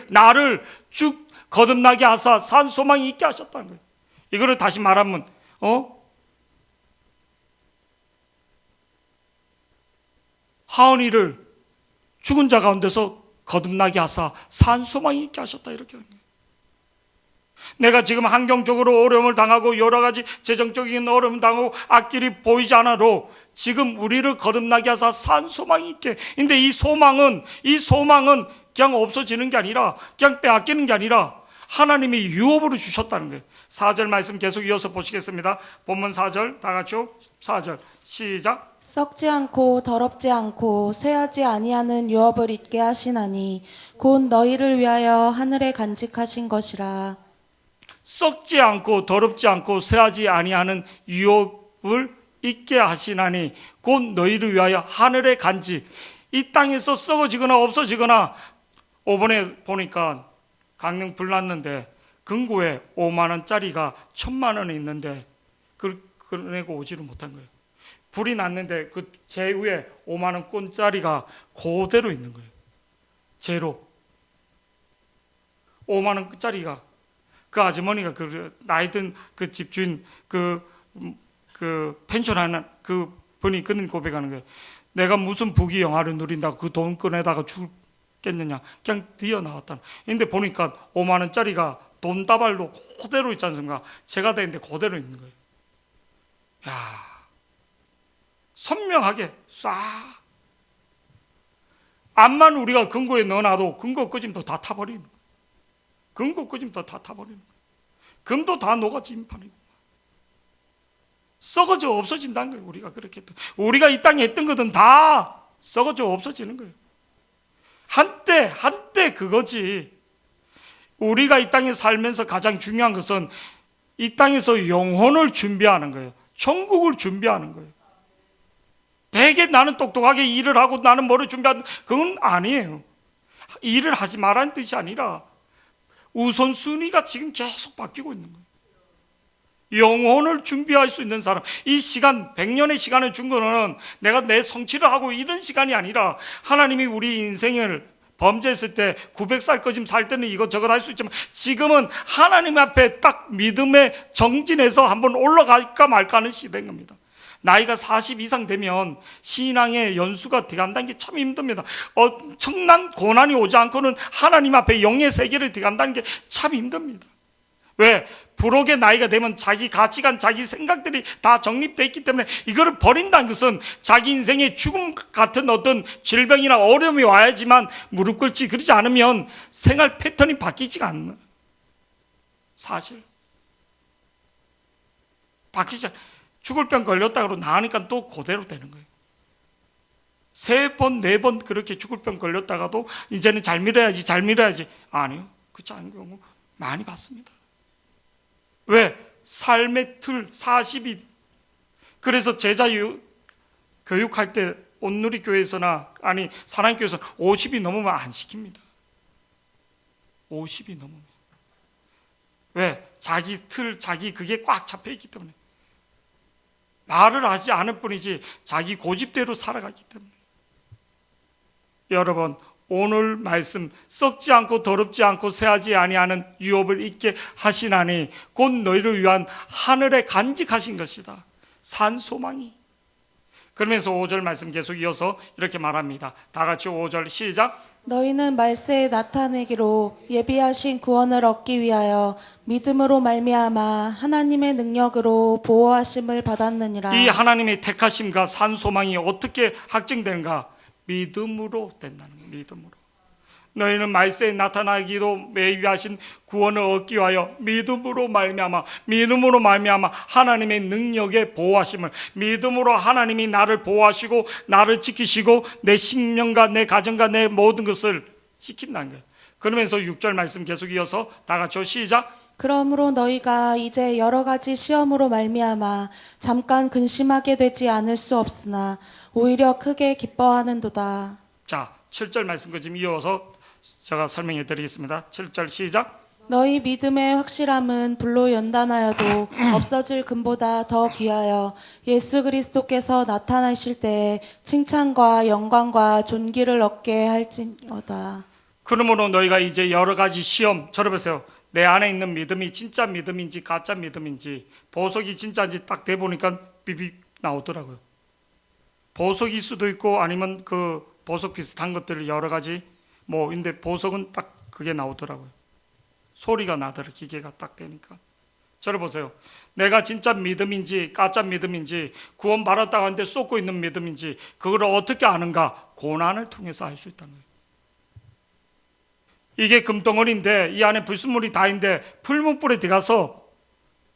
나를 쭉 거듭나게 하사 산 소망이 있게 하셨다는 거예요. 이거를 다시 말하면, 하은이를 죽은 자 가운데서 거듭나게 하사 산 소망이 있게 하셨다, 이렇게 하는 거예요. 내가 지금 환경적으로 어려움을 당하고 여러 가지 재정적인 어려움을 당하고 앞길이 보이지 않아도 지금 우리를 거듭나게 하사 산 소망이 있게. 근데 이 소망은 그냥 없어지는 게 아니라, 그냥 빼앗기는 게 아니라 하나님이 유업으로 주셨다는 거예요. 4절 말씀 계속 이어서 보시겠습니다. 본문 4절 다 같이요. 4절 시작. 썩지 않고 더럽지 않고 쇠하지 아니하는 유업을 잊게 하시나니 곧 너희를 위하여 하늘에 간직하신 것이라. 썩지 않고 더럽지 않고 쇠하지 아니하는 유업을 잊게 하시나니 곧 너희를 위하여 하늘의 간직. 이 땅에서 썩어지거나 없어지거나, 이번에 보니까 강릉 불 났는데 금고에 5만 원짜리가 1,000만 원이 있는데 그걸 꺼내고 오지를 못한 거예요. 불이 났는데 그 제 위에 5만 원짜리가 그대로 있는 거예요. 제로 5만 원짜리가. 그 아주머니가 나이 든 그 집주인 그 펜션하는 그 분이 그런 고백하는 거예요. 내가 무슨 부귀 영화를 누린다고 그 돈 꺼내다가 죽겠느냐. 그냥 뛰어나왔다. 근데 보니까 5만 원짜리가 돈다발로 그대로 있지 않습니까? 제가 되는데 그대로 있는 거예요. 야, 선명하게 쏴. 암만 우리가 금고에 넣어놔도 금고 꺼짐도 다 타버리는 거예요. 금고 꺼짐도 다 타버리는 거예요. 금도 다 녹아진 판이고 썩어져 없어진다는 거예요. 우리가 그렇게 했던, 우리가 이 땅에 했던 것은 다 썩어져 없어지는 거예요. 한때 그거지. 우리가 이 땅에 살면서 가장 중요한 것은 이 땅에서 영혼을 준비하는 거예요. 천국을 준비하는 거예요. 되게 나는 똑똑하게 일을 하고 나는 뭐를 준비하는, 그건 아니에요. 일을 하지 말라는 뜻이 아니라 우선순위가 지금 계속 바뀌고 있는 거예요. 영혼을 준비할 수 있는 사람, 이 시간 100년의 시간을 준 거는 내가 내 성취를 하고 이런 시간이 아니라, 하나님이 우리 인생을 범죄했을 때 900살까지 살 때는 이것저것 할 수 있지만 지금은 하나님 앞에 딱 믿음의 정진해서 한번 올라갈까 말까 하는 시대인 겁니다. 나이가 40 이상 되면 신앙의 연수가 들어간다는 게 참 힘듭니다. 엄청난 고난이 오지 않고는 하나님 앞에 영의 세계를 들어간다는 게 참 힘듭니다. 왜? 부록의 나이가 되면 자기 가치관, 자기 생각들이 다 정립되어 있기 때문에 이거를 버린다는 것은 자기 인생의 죽음 같은 어떤 질병이나 어려움이 와야지만 무릎 꿇지, 그러지 않으면 생활 패턴이 바뀌지가 않는 사실. 바뀌지 않아. 죽을 병 걸렸다고 나으니까 또 그대로 되는 거예요. 3번, 4번 그렇게 죽을 병 걸렸다가도 이제는 잘 밀어야지, 잘 밀어야지. 아니요. 그렇지 않은 경우 많이 봤습니다. 왜? 삶의 틀 40이. 그래서 제자 교육할 때 온누리 교회에서나 아니 사랑의 교회에서 50이 넘으면 안 시킵니다. 50이 넘으면. 왜? 자기 틀, 자기 그게 꽉 잡혀 있기 때문에. 말을 하지 않을 뿐이지 자기 고집대로 살아가기 때문에. 여러분, 오늘 말씀 썩지 않고 더럽지 않고 새하지 아니하는 유업을 잊게 하시나니 곧 너희를 위한 하늘에 간직하신 것이다. 산 소망이. 그러면서 5절 말씀 계속 이어서 이렇게 말합니다. 다 같이 5절 시작. 너희는 말세에 나타내기로 예비하신 구원을 얻기 위하여 믿음으로 말미암아 하나님의 능력으로 보호하심을 받았느니라. 이 하나님의 택하심과 산 소망이 어떻게 확증되는가? 믿음으로 된다는 거예요. 믿음으로. 너희는 말세에 나타나기로 예비하신 구원을 얻기 위하여 믿음으로 말미암아 하나님의 능력의 보호하심을, 믿음으로 하나님이 나를 보호하시고 나를 지키시고 내 생명과 내 가정과 내 모든 것을 지킨다는 거예요. 그러면서 6절 말씀 계속 이어서 다 같이 시작. 그러므로 너희가 이제 여러 가지 시험으로 말미암아 잠깐 근심하게 되지 않을 수 없으나 오히려 크게 기뻐하는도다. 자, 7절 말씀과 지금 이어서 제가 설명해 드리겠습니다. 7절 시작. 너희 믿음의 확실함은 불로 연단하여도 없어질 금보다 더 귀하여 예수 그리스도께서 나타나실 때에 칭찬과 영광과 존귀를 얻게 할지어다. 그러므로 너희가 이제 여러 가지 시험, 저러보세요. 내 안에 있는 믿음이 진짜 믿음인지 가짜 믿음인지, 보석이 진짜인지 딱 대보니까 삐빅 나오더라고요. 보석일 수도 있고 아니면 그 보석 비슷한 것들 여러 가지 근데 보석은 딱 그게 나오더라고요. 소리가 나더라. 기계가 딱 되니까. 저를 보세요. 내가 진짜 믿음인지 가짜 믿음인지 구원 받았다고 하는데 쏟고 있는 믿음인지 그걸 어떻게 아는가? 고난을 통해서 알 수 있다는 거예요. 이게 금덩어리인데 이 안에 불순물이 다인데 풀무불에 들어가서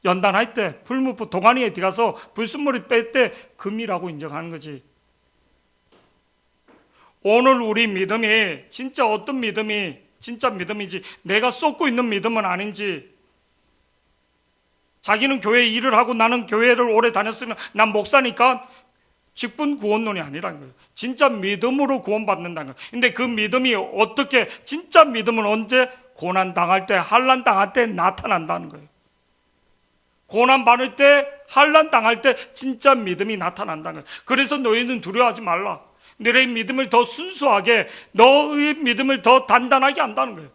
연단할 때 풀무불 도가니에 들어가서 불순물이 뺄 때 금이라고 인정하는 거지. 오늘 우리 믿음이 진짜 어떤 믿음이 진짜 믿음인지, 내가 쏟고 있는 믿음은 아닌지, 자기는 교회 일을 하고 나는 교회를 오래 다녔으면 난 목사니까 직분 구원론이 아니라는 거예요. 진짜 믿음으로 구원받는다는 거예요. 근데 그 믿음이 어떻게, 진짜 믿음은 언제? 고난 당할 때, 환난 당할 때 나타난다는 거예요. 고난 받을 때, 환난 당할 때 진짜 믿음이 나타난다는 거예요. 그래서 너희는 두려워하지 말라. 너의 믿음을 더 순수하게, 너의 믿음을 더 단단하게 한다는 거예요.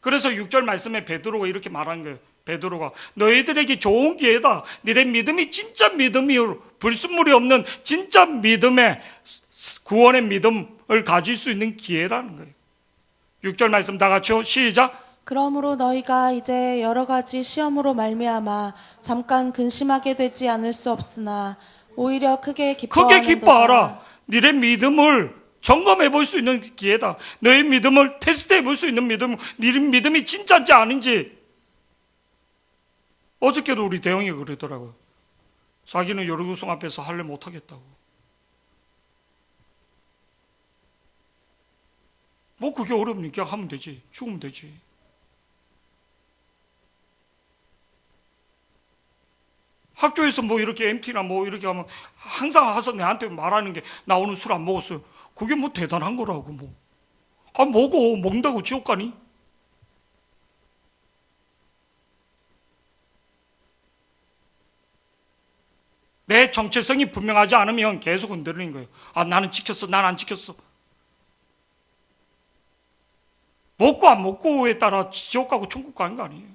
그래서 6절 말씀에 베드로가 이렇게 말하는 거예요. 베드로가 너희들에게 좋은 기회다. 너의 믿음이 진짜 믿음이요, 불순물이 없는 진짜 믿음의 구원의 믿음을 가질 수 있는 기회라는 거예요. 6절 말씀 다 같이요. 시작. 그러므로 너희가 이제 여러 가지 시험으로 말미암아 잠깐 근심하게 되지 않을 수 없으나 오히려 크게 기뻐하는도다. 크게 기뻐하라. 너의 믿음을 점검해 볼 수 있는 기회다. 너의 믿음을 테스트해 볼 수 있는 믿음, 너의 믿음이 진짜인지 아닌지. 어저께도 우리 대형이 그러더라고요. 자기는 여러구성 앞에서 할례 못하겠다고. 그게 어렵니까? 하면 되지. 죽으면 되지. 학교에서 이렇게 MT나 이렇게 하면 항상 와서 내한테 말하는 게 나 오늘 술 안 먹었어요. 그게 대단한 거라고 먹는다고 지옥 가니? 내 정체성이 분명하지 않으면 계속 흔들리는 거예요. 나는 지켰어, 난 안 지켰어. 먹고 안 먹고에 따라 지옥 가고 천국 가는 거 아니에요.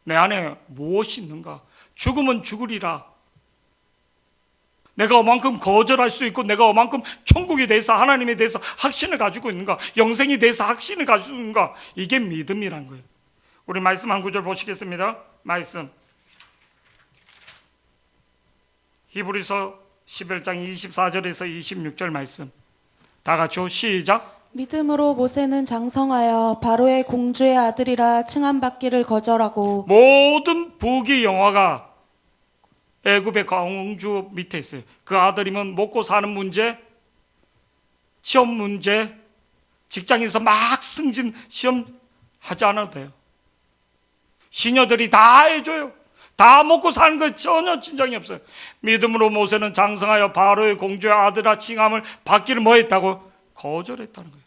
내 안에 무엇이 있는가? 죽으면 죽으리라. 내가 어만큼 거절할 수 있고 내가 어만큼 천국에 대해서 하나님에 대해서 확신을 가지고 있는가, 영생에 대해서 확신을 가지고 있는가, 이게 믿음이란 거예요. 우리 말씀 한 구절 보시겠습니다. 말씀 히브리서 11장 24절에서 26절 말씀 다 같이요. 시작. 믿음으로 모세는 장성하여 바로의 공주의 아들이라 칭함받기를 거절하고 모든 부귀 영화가 애굽의 공주 밑에 있어요. 그 아들이면 먹고 사는 문제, 시험 문제, 직장에서 막 승진 시험 하지 않아도 돼요. 시녀들이 다 해줘요. 다 먹고 사는 거 전혀 진정이 없어요. 믿음으로 모세는 장성하여 바로의 공주의 아들아 칭함을 받기를 뭐 했다고? 거절했다는 거예요.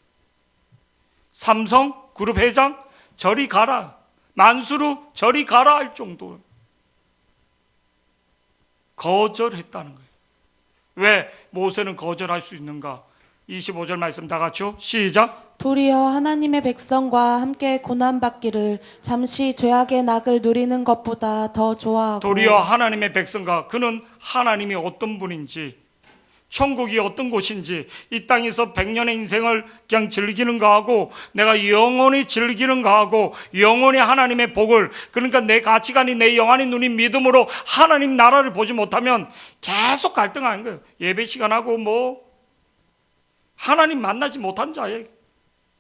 삼성 그룹 회장 저리 가라, 만수르 저리 가라 할 정도 거절했다는 거예요. 왜 모세는 거절할 수 있는가? 25절 말씀 다 같이요. 시작. 도리어 하나님의 백성과 함께 고난받기를 잠시 죄악의 낙을 누리는 것보다 더 좋아하고 도리어 하나님의 백성과, 그는 하나님이 어떤 분인지, 천국이 어떤 곳인지, 이 땅에서 100년의 인생을 그냥 즐기는 거하고 내가 영원히 즐기는 거하고 영원히 하나님의 복을, 그러니까 내 가치관이, 내 영안의 눈이 믿음으로 하나님 나라를 보지 못하면 계속 갈등하는 거예요. 예배 시간하고 뭐 하나님 만나지 못한 자의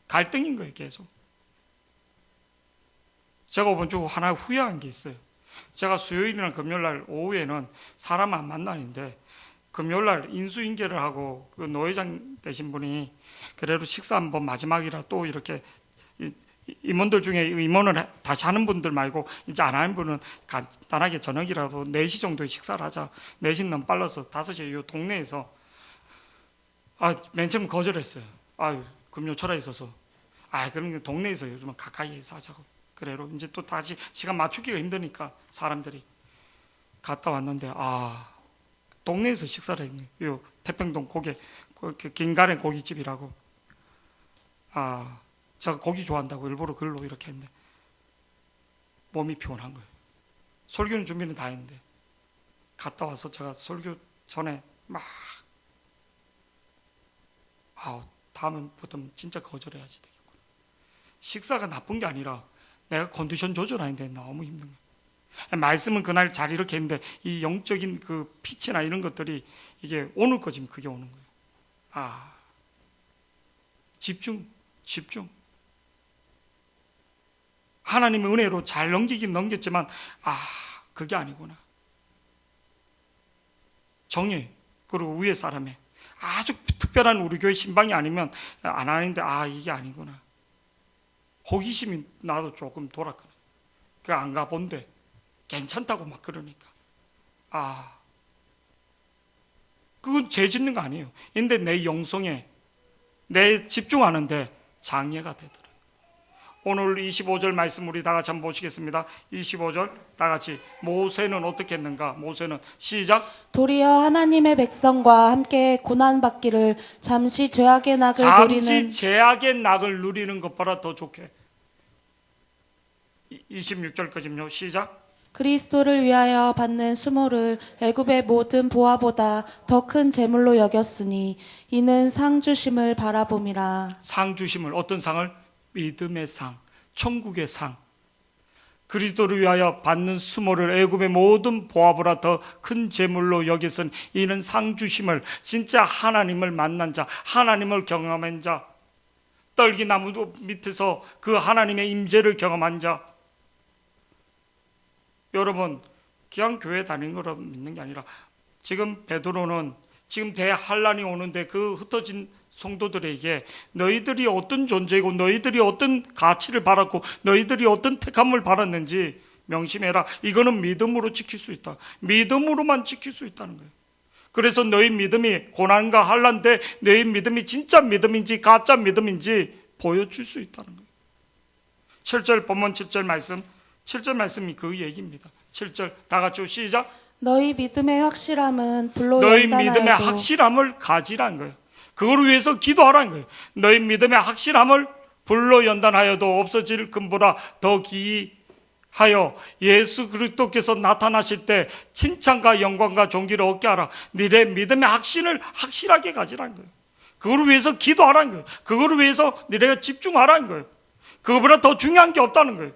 갈등인 거예요. 계속. 제가 이번 주 하나 후회한 게 있어요. 제가 수요일이나 금요일날 오후에는 사람 안 만나는데 금요일날 인수인계를 하고 그 노회장 되신 분이 그래도 식사 한번 마지막이라 또 이렇게 임원들 중에 임원을 다시 하는 분들 말고 이제 안 하는 분은 간단하게 저녁이라도 4시 정도에 식사를 하자. 4시는 너무 빨라서 5시에 이 동네에서 맨 처음 거절했어요. 금요 철에 있어서 그런 동네에서 요즘은 가까이에서 하자고. 그래로 이제 또 다시 시간 맞추기가 힘드니까 사람들이 갔다 왔는데 동네에서 식사를 했네요. 요 태평동 고개 긴가래 고깃집이라고. 제가 고기 좋아한다고 일부러 글로 이렇게 했는데 몸이 피곤한 거예요. 설교는 준비는 다 했는데 갔다 와서 제가 설교 전에 막 다음부터 진짜 거절해야지 되겠구나. 식사가 나쁜 게 아니라 내가 컨디션 조절하는데 너무 힘든 거예요. 말씀은 그날 잘 이렇게 했는데 이 영적인 그 빛이나 이런 것들이 이게 오늘 거지면 그게 오는 거예요. 집중. 하나님의 은혜로 잘 넘기긴 넘겼지만 그게 아니구나. 정예 그리고 위에 사람의 아주 특별한 우리 교회 신방이 아니면 안 하는데 이게 아니구나. 호기심이 나도 조금 돌았거든. 안 가본데 괜찮다고 막 그러니까 그건 죄 짓는 거 아니에요. 근데 내 영성에 내 집중하는데 장애가 되더라고요. 오늘 25절 말씀 우리 다 같이 한번 보시겠습니다. 25절 다 같이. 모세는 어떻게 했는가? 모세는 시작. 도리어 하나님의 백성과 함께 고난받기를 잠시 죄악의 낙을 누리는 잠시 죄악의 낙을 누리는 것보다 더 좋게. 26절까지요. 시작. 그리스도를 위하여 받는 수모를 애굽의 모든 보화보다 더 큰 재물로 여겼으니 이는 상 주심을 바라봄이라. 상 주심을, 어떤 상을? 믿음의 상, 천국의 상. 그리스도를 위하여 받는 수모를 애굽의 모든 보화보다 더 큰 재물로 여겼으니 이는 상 주심을, 진짜 하나님을 만난 자, 하나님을 경험한 자, 떨기나무 밑에서 그 하나님의 임재를 경험한 자. 여러분 그냥 교회 다니는 거로 믿는 게 아니라 지금 베드로는 지금 대환란이 오는데 그 흩어진 성도들에게 너희들이 어떤 존재이고 너희들이 어떤 가치를 받았고 너희들이 어떤 택함을 받았는지 명심해라. 이거는 믿음으로 지킬 수 있다. 믿음으로만 지킬 수 있다는 거예요. 그래서 너희 믿음이 고난과 환란 때 너희 믿음이 진짜 믿음인지 가짜 믿음인지 보여줄 수 있다는 거예요. 7절 본문 7절 말씀, 7절 말씀이 그 얘기입니다. 7절 다 같이 시작. 너희 믿음의 확실함은 불로 너희 연단하여도 믿음의 확실함을 가지라는 거예요. 그걸 위해서 기도하라는 거예요. 너희 믿음의 확실함을 불로 연단하여도 없어질 금보다 더 기이 하여 예수 그리스도께서 나타나실 때 칭찬과 영광과 존귀를 얻게 하라. 너의 믿음의 확신을 확실하게 가지라는 거예요. 그거를 위해서 기도하라는 거예요. 그거를 위해서 너희가 집중하라는 거예요. 그거보다 더 중요한 게 없다는 거예요.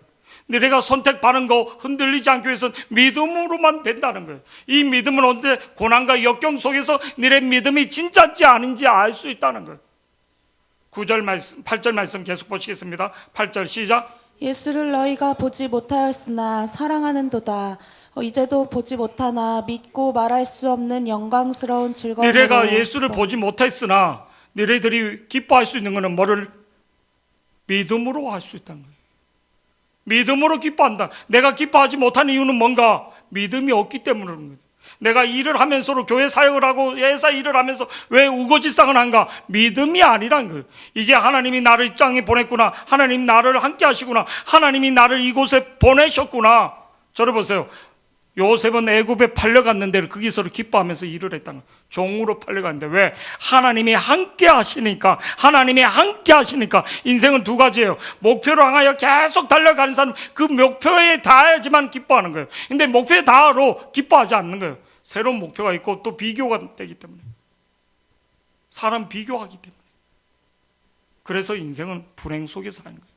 너희가 선택받은 거 흔들리지 않기 위해서는 믿음으로만 된다는 거예요. 이 믿음은 언제 고난과 역경 속에서 너희의 믿음이 진짜인지 아닌지 알 수 있다는 거예요. 9절 말씀, 8절 말씀 계속 보시겠습니다. 8절 시작. 예수를 너희가 보지 못하였으나 사랑하는도다. 이제도 보지 못하나 믿고 말할 수 없는 영광스러운 즐거움으로. 너희가 예수를 보지 못했으나 너희들이 기뻐할 수 있는 것은 뭐를? 믿음으로 할 수 있다는 거예요. 믿음으로 기뻐한다. 내가 기뻐하지 못하는 이유는 뭔가? 믿음이 없기 때문에 그런 거예요. 내가 일을 하면서도 교회 사역을 하고 회사 일을 하면서 왜 우거지상을 한가? 믿음이 아니란 거예요. 이게 하나님이 나를 이 땅에 보냈구나. 하나님 나를 함께 하시구나. 하나님이 나를 이곳에 보내셨구나. 저를 보세요. 요셉은 애굽에 팔려갔는데 거기서 기뻐하면서 일을 했다는 거예요. 종으로 팔려갔는데 왜? 하나님이 함께 하시니까. 하나님이 함께 하시니까. 인생은 두 가지예요. 목표를 향하여 계속 달려가는 사람, 그 목표에 닿아야지만 기뻐하는 거예요. 근데 목표에 닿아도 기뻐하지 않는 거예요. 새로운 목표가 있고 또 비교가 되기 때문에. 사람 비교하기 때문에. 그래서 인생은 불행 속에 사는 거예요.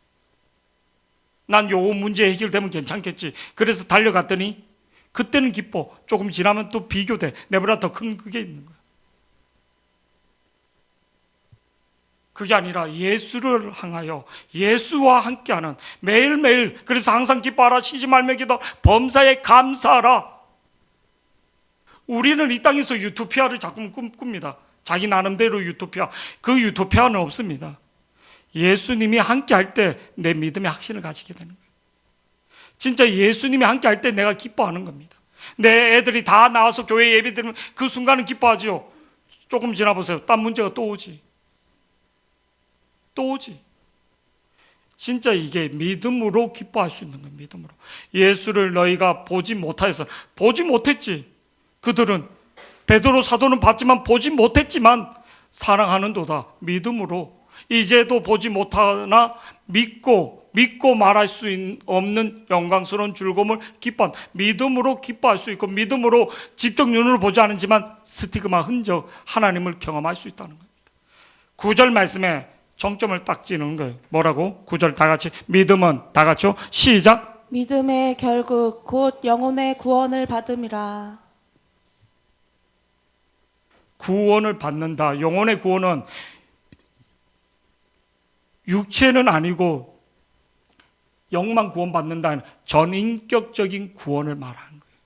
난 요 문제 해결되면 괜찮겠지. 그래서 달려갔더니 그때는 기뻐. 조금 지나면 또 비교돼. 내보다 더 큰 그게 있는 거야. 그게 아니라 예수를 향하여 예수와 함께하는 매일매일. 그래서 항상 기뻐하라. 쉬지 말며 기도. 범사에 감사하라. 우리는 이 땅에서 유토피아를 자꾸 꿈꿉니다. 자기 나름대로 유토피아. 그 유토피아는 없습니다. 예수님이 함께할 때 내 믿음의 확신을 가지게 되는 거예요. 진짜 예수님이 함께 할 때 내가 기뻐하는 겁니다. 내 애들이 다 나와서 교회 예배 드리면 그 순간은 기뻐하죠. 조금 지나보세요. 딴 문제가 또 오지. 또 오지. 진짜 이게 믿음으로 기뻐할 수 있는 거예요. 믿음으로. 예수를 너희가 보지 못하여서. 보지 못했지. 그들은 베드로 사도는 봤지만 보지 못했지만 사랑하는도다. 믿음으로. 이제도 보지 못하나 믿고 말할 수 없는 영광스러운 즐거움을 기뻐한. 믿음으로 기뻐할 수 있고 믿음으로 직접 눈으로 보지 않지만 스티그마 흔적 하나님을 경험할 수 있다는 겁니다. 9절 말씀에 정점을 딱 찍는 거예요. 뭐라고? 9절 다 같이. 믿음은 다 같이요. 시작. 믿음의 결국 곧 영혼의 구원을 받음이라. 구원을 받는다. 영혼의 구원은 육체는 아니고 영만 구원받는다는 전인격적인 구원을 말하는 거예요.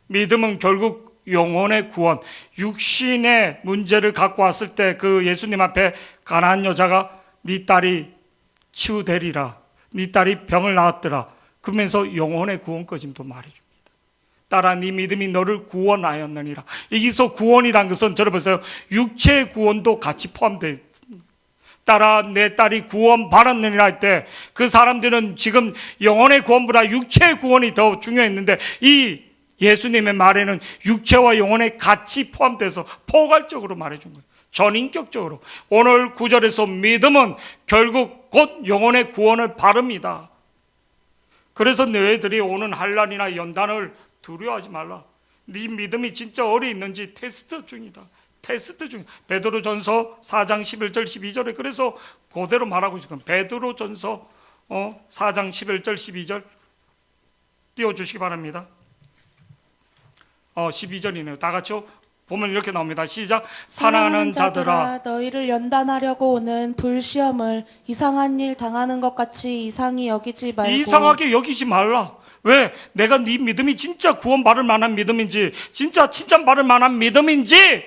믿음은 결국 영혼의 구원, 육신의 문제를 갖고 왔을 때 그 예수님 앞에 가난한 여자가 네 딸이 치유되리라, 네 딸이 병을 낳았더라 그러면서 영혼의 구원까지도 말해줍니다. 딸아 네 믿음이 너를 구원하였느니라. 여기서 구원이란 것은 저를 보세요. 육체의 구원도 같이 포함되어 있습니다. 딸아 내 딸이 구원 받았느니라 할 때 그 사람들은 지금 영혼의 구원보다 육체의 구원이 더 중요했는데 이 예수님의 말에는 육체와 영혼의 같이 포함돼서 포괄적으로 말해준 거예요. 전인격적으로. 오늘 9절에서 믿음은 결국 곧 영혼의 구원을 바릅니다. 그래서 너희들이 오는 환난이나 연단을 두려워하지 말라. 네 믿음이 진짜 어디 있는지 테스트 중이다. 테스트 중. 베드로전서 4장 11절 12절에 그래서 그대로 말하고 있어요. 베드로전서 4장 11절 12절 띄워주시기 바랍니다. 12절이네요. 다 같이요. 보면 이렇게 나옵니다. 시작. 사랑하는 자들아 너희를 연단하려고 오는 불시험을 이상한 일 당하는 것 같이 이상히 여기지 말고. 이상하게 여기지 말라. 왜? 내가 네 믿음이 진짜 구원받을 만한 믿음인지 진짜 칭찬받을 만한 믿음인지.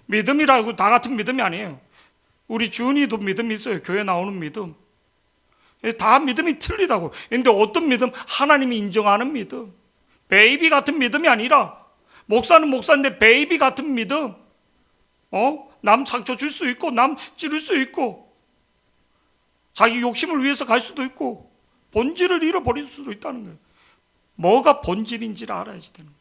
믿음이라고 다 같은 믿음이 아니에요. 우리 주은이도 믿음이 있어요. 교회 나오는 믿음. 다 믿음이 틀리다고. 그런데 어떤 믿음? 하나님이 인정하는 믿음. 베이비 같은 믿음이 아니라 목사는 목사인데 베이비 같은 믿음. 남 상처 줄 수 있고 남 찌를 수 있고 자기 욕심을 위해서 갈 수도 있고 본질을 잃어버릴 수도 있다는 거예요. 뭐가 본질인지를 알아야지 되는 거예요.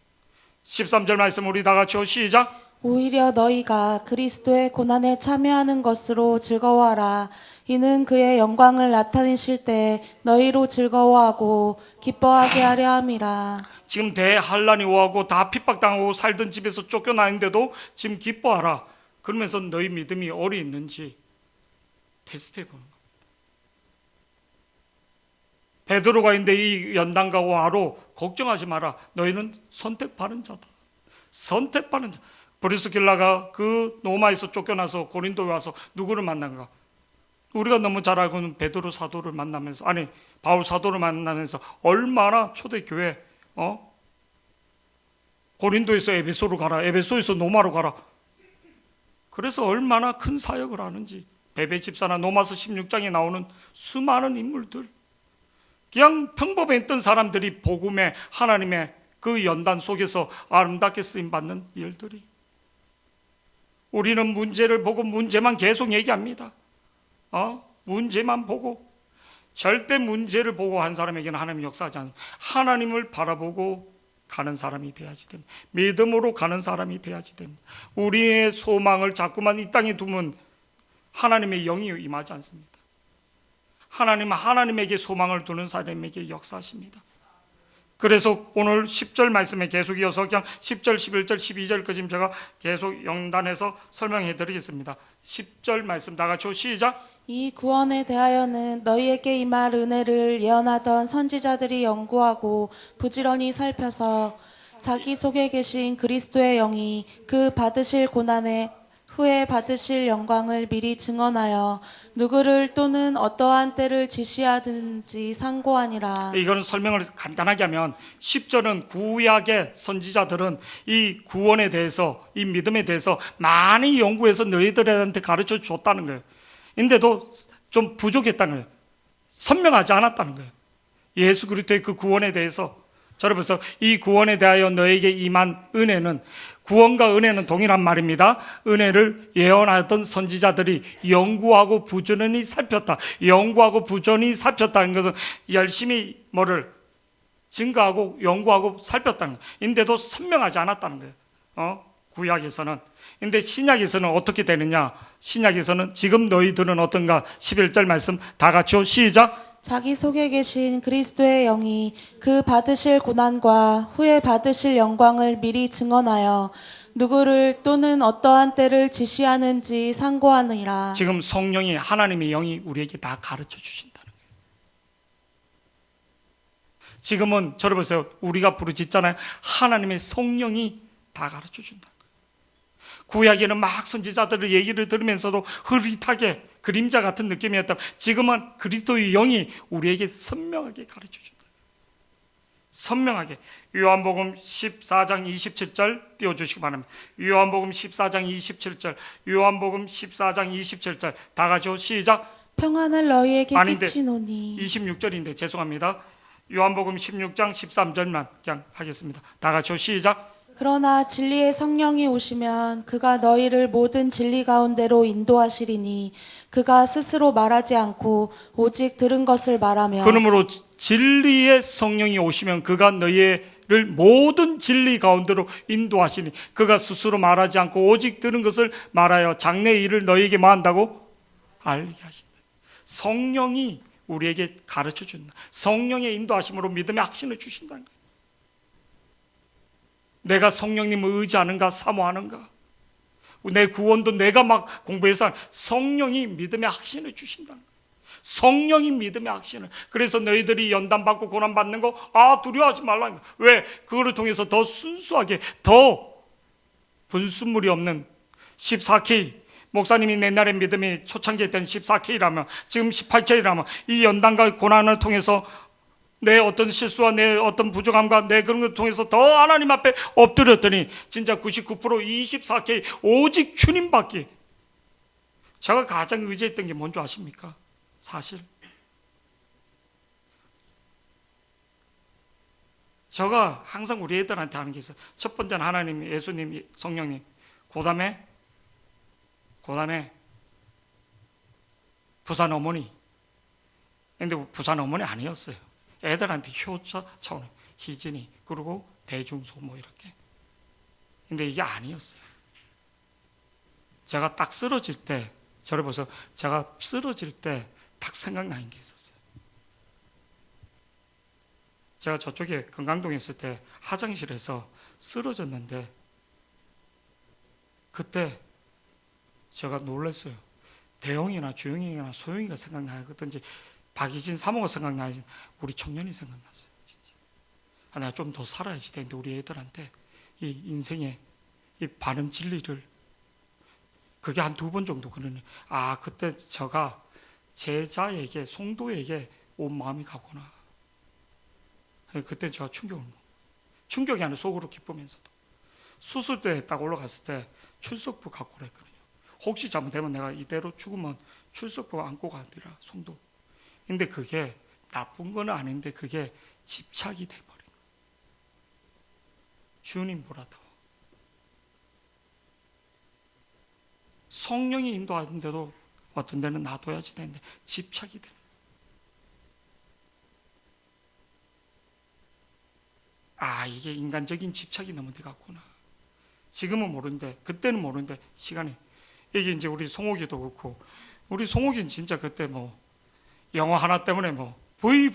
13절 말씀 우리 다 같이 시작. 오히려 너희가 그리스도의 고난에 참여하는 것으로 즐거워하라. 이는 그의 영광을 나타내실 때 너희로 즐거워하고 기뻐하게 하려 함이라. 지금 대환란이 오하고 다 핍박당하고 살던 집에서 쫓겨나는데도 지금 기뻐하라. 그러면서 너희 믿음이 어디 있는지 테스트해 보는 겁니다. 베드로가 있는데 이 연단과 와로 걱정하지 마라. 너희는 선택받은 자다. 선택받은 자. 브리스길라가 그 로마에서 쫓겨나서 고린도에 와서 누구를 만난가? 우리가 너무 잘 알고 있는 베드로 사도를 만나면서, 아니 바울 사도를 만나면서 얼마나 초대교회 고린도에서 에베소로 가라, 에베소에서 로마로 가라. 그래서 얼마나 큰 사역을 하는지. 베베 집사나 로마서 16장에 나오는 수많은 인물들, 그냥 평범했던 사람들이 복음의 하나님의 그 연단 속에서 아름답게 쓰임받는 일들이. 우리는 문제를 보고 문제만 계속 얘기합니다. 문제만 보고. 절대 문제를 보고 한 사람에게는 하나님이 역사하지 않습니다. 하나님을 바라보고 가는 사람이 돼야지 됩니다. 믿음으로 가는 사람이 돼야지 됩니다. 우리의 소망을 자꾸만 이 땅에 두면 하나님의 영이 임하지 않습니다. 하나님은 하나님에게 소망을 두는 사람에게 역사하십니다. 그래서 오늘 10절 말씀에 계속 이어서 그냥 10절, 11절, 12절까지 제가 계속 연단해서 설명해 드리겠습니다. 10절 말씀 다 같이 시작. 이 구원에 대하여는 너희에게 임할 은혜를 예언하던 선지자들이 연구하고 부지런히 살펴서 자기 속에 계신 그리스도의 영이 그 받으실 고난에 후에 받으실 영광을 미리 증언하여 누구를 또는 어떠한 때를 지시하든지 상고하니라. 이거는 설명을 간단하게 하면 10절은 구약의 선지자들은 이 구원에 대해서, 이 믿음에 대해서 많이 연구해서 너희들한테 가르쳐 줬다는 거예요. 근데도 좀 부족했다는 거예요. 선명하지 않았다는 거예요. 예수 그리스도의 그 구원에 대해서. 여러분서 이 구원에 대하여 너에게 임한 은혜는, 구원과 은혜는 동일한 말입니다. 은혜를 예언하던 선지자들이 연구하고 부지런히 살폈다. 연구하고 부지런히 살폈다는 것은 열심히 뭐를 증거하고 연구하고 살폈다는 거예요. 인데도 선명하지 않았다는 거예요. 구약에서는. 근데 신약에서는 어떻게 되느냐? 신약에서는 지금 너희들은 어떤가? 11절 말씀 다 같이요. 시작. 자기 속에 계신 그리스도의 영이 그 받으실 고난과 후에 받으실 영광을 미리 증언하여 누구를 또는 어떠한 때를 지시하는지 상고하느니라. 지금 성령이, 하나님의 영이 우리에게 다 가르쳐 주신다는 거예요. 지금은 저를 보세요. 우리가 부르짖잖아요. 하나님의 성령이 다 가르쳐 준다는 거예요. 구약에는 막 선지자들의 얘기를 들으면서도 흐릿하게 그림자 같은 느낌이었다면 지금은 그리스도의 영이 우리에게 선명하게 가르쳐 준다. 선명하게. 요한복음 14장 27절 띄워주시기 바랍니다. 요한복음 14장 27절, 요한복음 14장 27절 다 같이 시작. 평안을 너희에게 아닌데, 끼치노니. 26절인데 죄송합니다. 요한복음 16장 13절만 그냥 하겠습니다. 다 같이 시작. 그러나 진리의 성령이 오시면 그가 너희를 모든 진리 가운데로 인도하시리니 그가 스스로 말하지 않고 오직 들은 것을 말하며. 그러므로 진리의 성령이 오시면 그가 너희를 모든 진리 가운데로 인도하시니 그가 스스로 말하지 않고 오직 들은 것을 말하여 장래의 일을 너희에게 뭐 한다고? 알게 하신다. 성령이 우리에게 가르쳐 준다. 성령의 인도하심으로 믿음의 확신을 주신다는 거예요. 내가 성령님을 의지하는가 사모하는가? 내 구원도 내가 막 공부해서 성령이 믿음의 확신을 주신다는 거예요. 성령이 믿음의 확신을. 그래서 너희들이 연단받고 고난받는 거 두려워하지 말라는 거예요. 왜? 그거를 통해서 더 순수하게, 더 분순물이 없는 14K, 목사님이 옛날에 믿음이 초창기에 때 14K라면 지금 18K라면 이 연단과 고난을 통해서 내 어떤 실수와 내 어떤 부족함과 내 그런 걸 통해서 더 하나님 앞에 엎드렸더니 진짜 99% 24K 오직 주님밖에. 제가 가장 의지했던 게 뭔지 아십니까? 사실 제가 항상 우리 애들한테 하는 게 있어요. 첫 번째는 하나님, 예수님, 성령님, 그 다음에 부산 어머니. 근데 부산 어머니 아니었어요. 애들한테 효자 차원, 희진이, 그리고 대중소 뭐 이렇게. 근데 이게 아니었어요. 제가 딱 쓰러질 때 저를 보서 제가 쓰러질 때 딱 생각나는 게 있었어요. 제가 저쪽에 건강동에 있을 때 화장실에서 쓰러졌는데 그때 제가 놀랐어요. 대영이나 주영이나 소영이가 생각나요. 그든지 박이진 사모가 생각나요. 우리 청년이 생각났어요. 진짜. 내가 좀 더 살아야지 되는데 우리 애들한테 이 인생의 이 바른 진리를 그게 한 2번 정도 그러네. 아, 그때 제가 제자에게 성도에게 온 마음이 가구나. 그때 제가 충격이 아니라 속으로 기쁘면서도 수술대에 딱 올라갔을 때 출석부 갖고 그랬거든요. 혹시 잘못되면 내가 이대로 죽으면 출석부 안고 가더라, 성도. 근데 그게 나쁜 건 아닌데 그게 집착이 돼버린 거예요. 주님보다 더 성령이 인도하는데도 어떤 데는 놔둬야지 되는데 집착이 되는 거예요. 아, 이게 인간적인 집착이 너무 돼갔구나. 지금은 모르는데 그때는 모르는데 시간이 이게 이제 우리 송옥이도 그렇고 우리 송옥이는 진짜 그때 뭐 영어 하나 때문에 뭐 V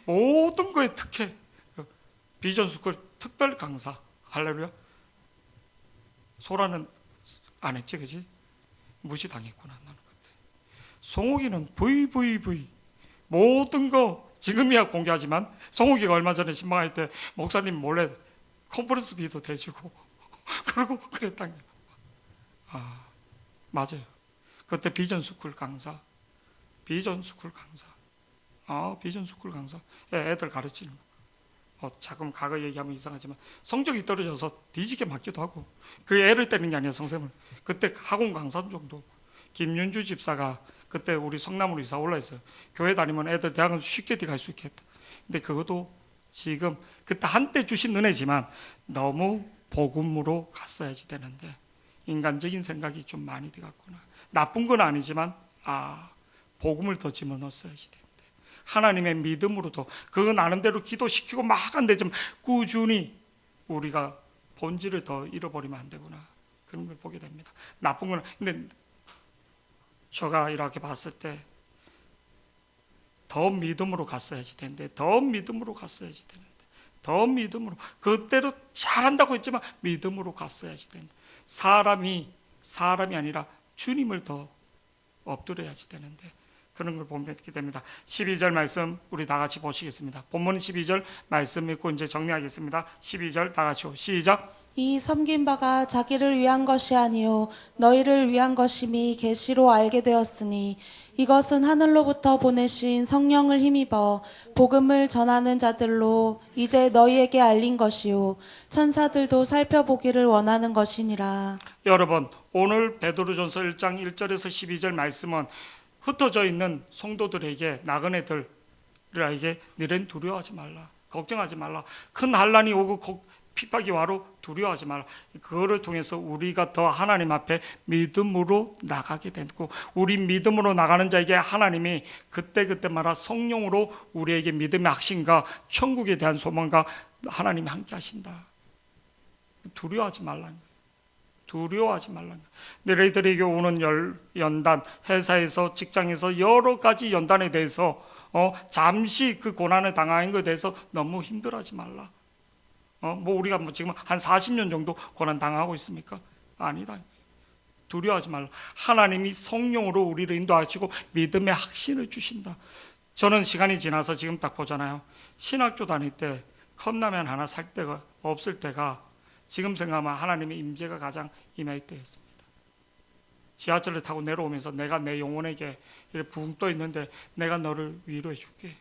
모든 거에 특혜 비전스쿨 특별 강사 할렐루야. 소라는 안 했지, 그지? 무시당했구나 나는 그때. 송옥이는 V 모든 거 지금이야 공개하지만 송옥이가 얼마 전에 신방할 때 목사님 몰래 컨퍼런스 비도 대주고 그러고 그랬단 거예요. 아, 맞아요. 그때 비전스쿨 강사. 애들 가르치는 거. 자금 과거 얘기하면 이상하지만 성적이 떨어져서 뒤지게 맞기도 하고 그 애를 때리는 게 아니라 선생님을 그때 학원 강사 정도. 김윤주 집사가 그때 우리 성남으로 이사 올라있어요. 교회 다니면 애들 대학은 쉽게 갈 수 있겠다. 근데 그것도 지금 그때 한때 주신 은혜지만 너무 복음으로 갔어야지 되는데 인간적인 생각이 좀 많이 돼갔구나. 나쁜 건 아니지만 복음을 더 집어넣었어야지 되는데 하나님의 믿음으로도 그거 나름대로 기도시키고 막 안 되지만 꾸준히 우리가 본질을 더 잃어버리면 안 되구나. 그런 걸 보게 됩니다. 나쁜 건 근데 제가 이렇게 봤을 때 더 믿음으로 갔어야지 되는데 더 믿음으로 그때로 잘한다고 했지만 믿음으로 갔어야지 되는데 사람이 아니라 주님을 더 엎드려야지 되는데 그런 걸 보게 됩니다. 12절 말씀 우리 다 같이 보시겠습니다. 본문 12절 말씀 읽고 이제 정리하겠습니다. 12절 다 같이 시작. 이 섬긴 바가 자기를 위한 것이 아니요 너희를 위한 것임이 계시로 알게 되었으니 이것은 하늘로부터 보내신 성령을 힘입어 복음을 전하는 자들로 이제 너희에게 알린 것이요 천사들도 살펴보기를 원하는 것이니라. 여러분 오늘 베드로전서 1장 1절에서 12절 말씀은 흩어져 있는 성도들에게 나그네들에게 너희는 두려워하지 말라, 걱정하지 말라, 큰 환난이 오고 핍박이 와로 두려워하지 말라. 그거를 통해서 우리가 더 하나님 앞에 믿음으로 나가게 되고 우리 믿음으로 나가는 자에게 하나님이 그때마다 성령으로 우리에게 믿음의 확신과 천국에 대한 소망과 하나님이 함께 하신다. 두려워하지 말라는 거예요. 너희들에게 오는 연단, 회사에서 직장에서 여러 가지 연단에 대해서 잠시 그 고난을 당하는 것에 대해서 너무 힘들어하지 말라. 우리가 지금 한 40년 정도 고난 당하고 있습니까? 아니다. 두려워하지 말라. 하나님이 성령으로 우리를 인도하시고 믿음의 확신을 주신다. 저는 시간이 지나서 지금 딱 보잖아요. 신학교 다닐 때 컵라면 하나 살 때가 없을 때가 지금 생각하면 하나님의 임재가 가장 임할 때였습니다. 지하철을 타고 내려오면서 내가 내 영혼에게 이렇게 붕 떠 있는데 내가 너를 위로해 줄게.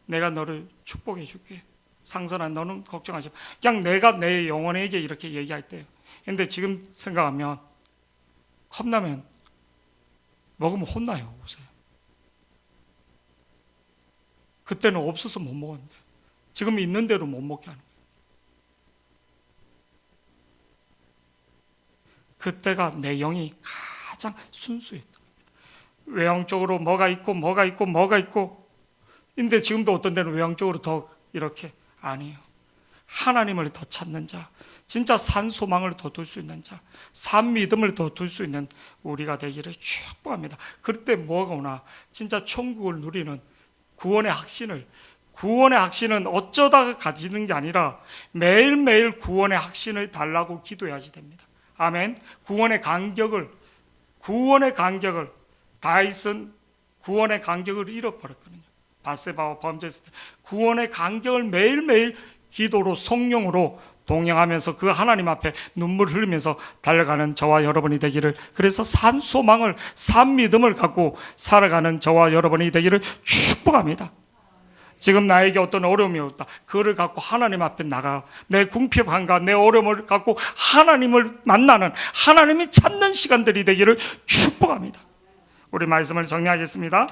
내가 너를 축복해 줄게. 상선아 너는 걱정하지 마. 그냥 내가 내 영혼에게 이렇게 얘기할 때예요. 근데 지금 생각하면 컵라면 먹으면 혼나요. 보세요. 그때는 없어서 못 먹었는데 지금 있는 대로 못 먹게 하는 거예요. 그때가 내 영이 가장 순수했던 겁니다. 외형적으로 뭐가 있고 근데 지금도 어떤 데는 외형적으로 더 이렇게 아니에요. 하나님을 더 찾는 자, 진짜 산 소망을 더 둘 수 있는 자, 산 믿음을 더 둘 수 있는 우리가 되기를 축복합니다. 그때 뭐가 오나? 진짜 천국을 누리는 구원의 확신은 어쩌다가 가지는 게 아니라 매일매일 구원의 확신을 달라고 기도해야지 됩니다. 아멘. 구원의 간격을 다윗은 구원의 간격을 잃어버렸거든요. 바세바와 범죄했을 때 구원의 간격을 매일매일 기도로 성령으로 동행하면서 그 하나님 앞에 눈물 흘리면서 달려가는 저와 여러분이 되기를, 그래서 산 소망을, 산 믿음을 갖고 살아가는 저와 여러분이 되기를 축복합니다. 지금 나에게 어떤 어려움이 없다, 그거를 갖고 하나님 앞에 나가 내 궁핍함과 내 어려움을 갖고 하나님을 만나는, 하나님이 찾는 시간들이 되기를 축복합니다. 우리 말씀을 정리하겠습니다.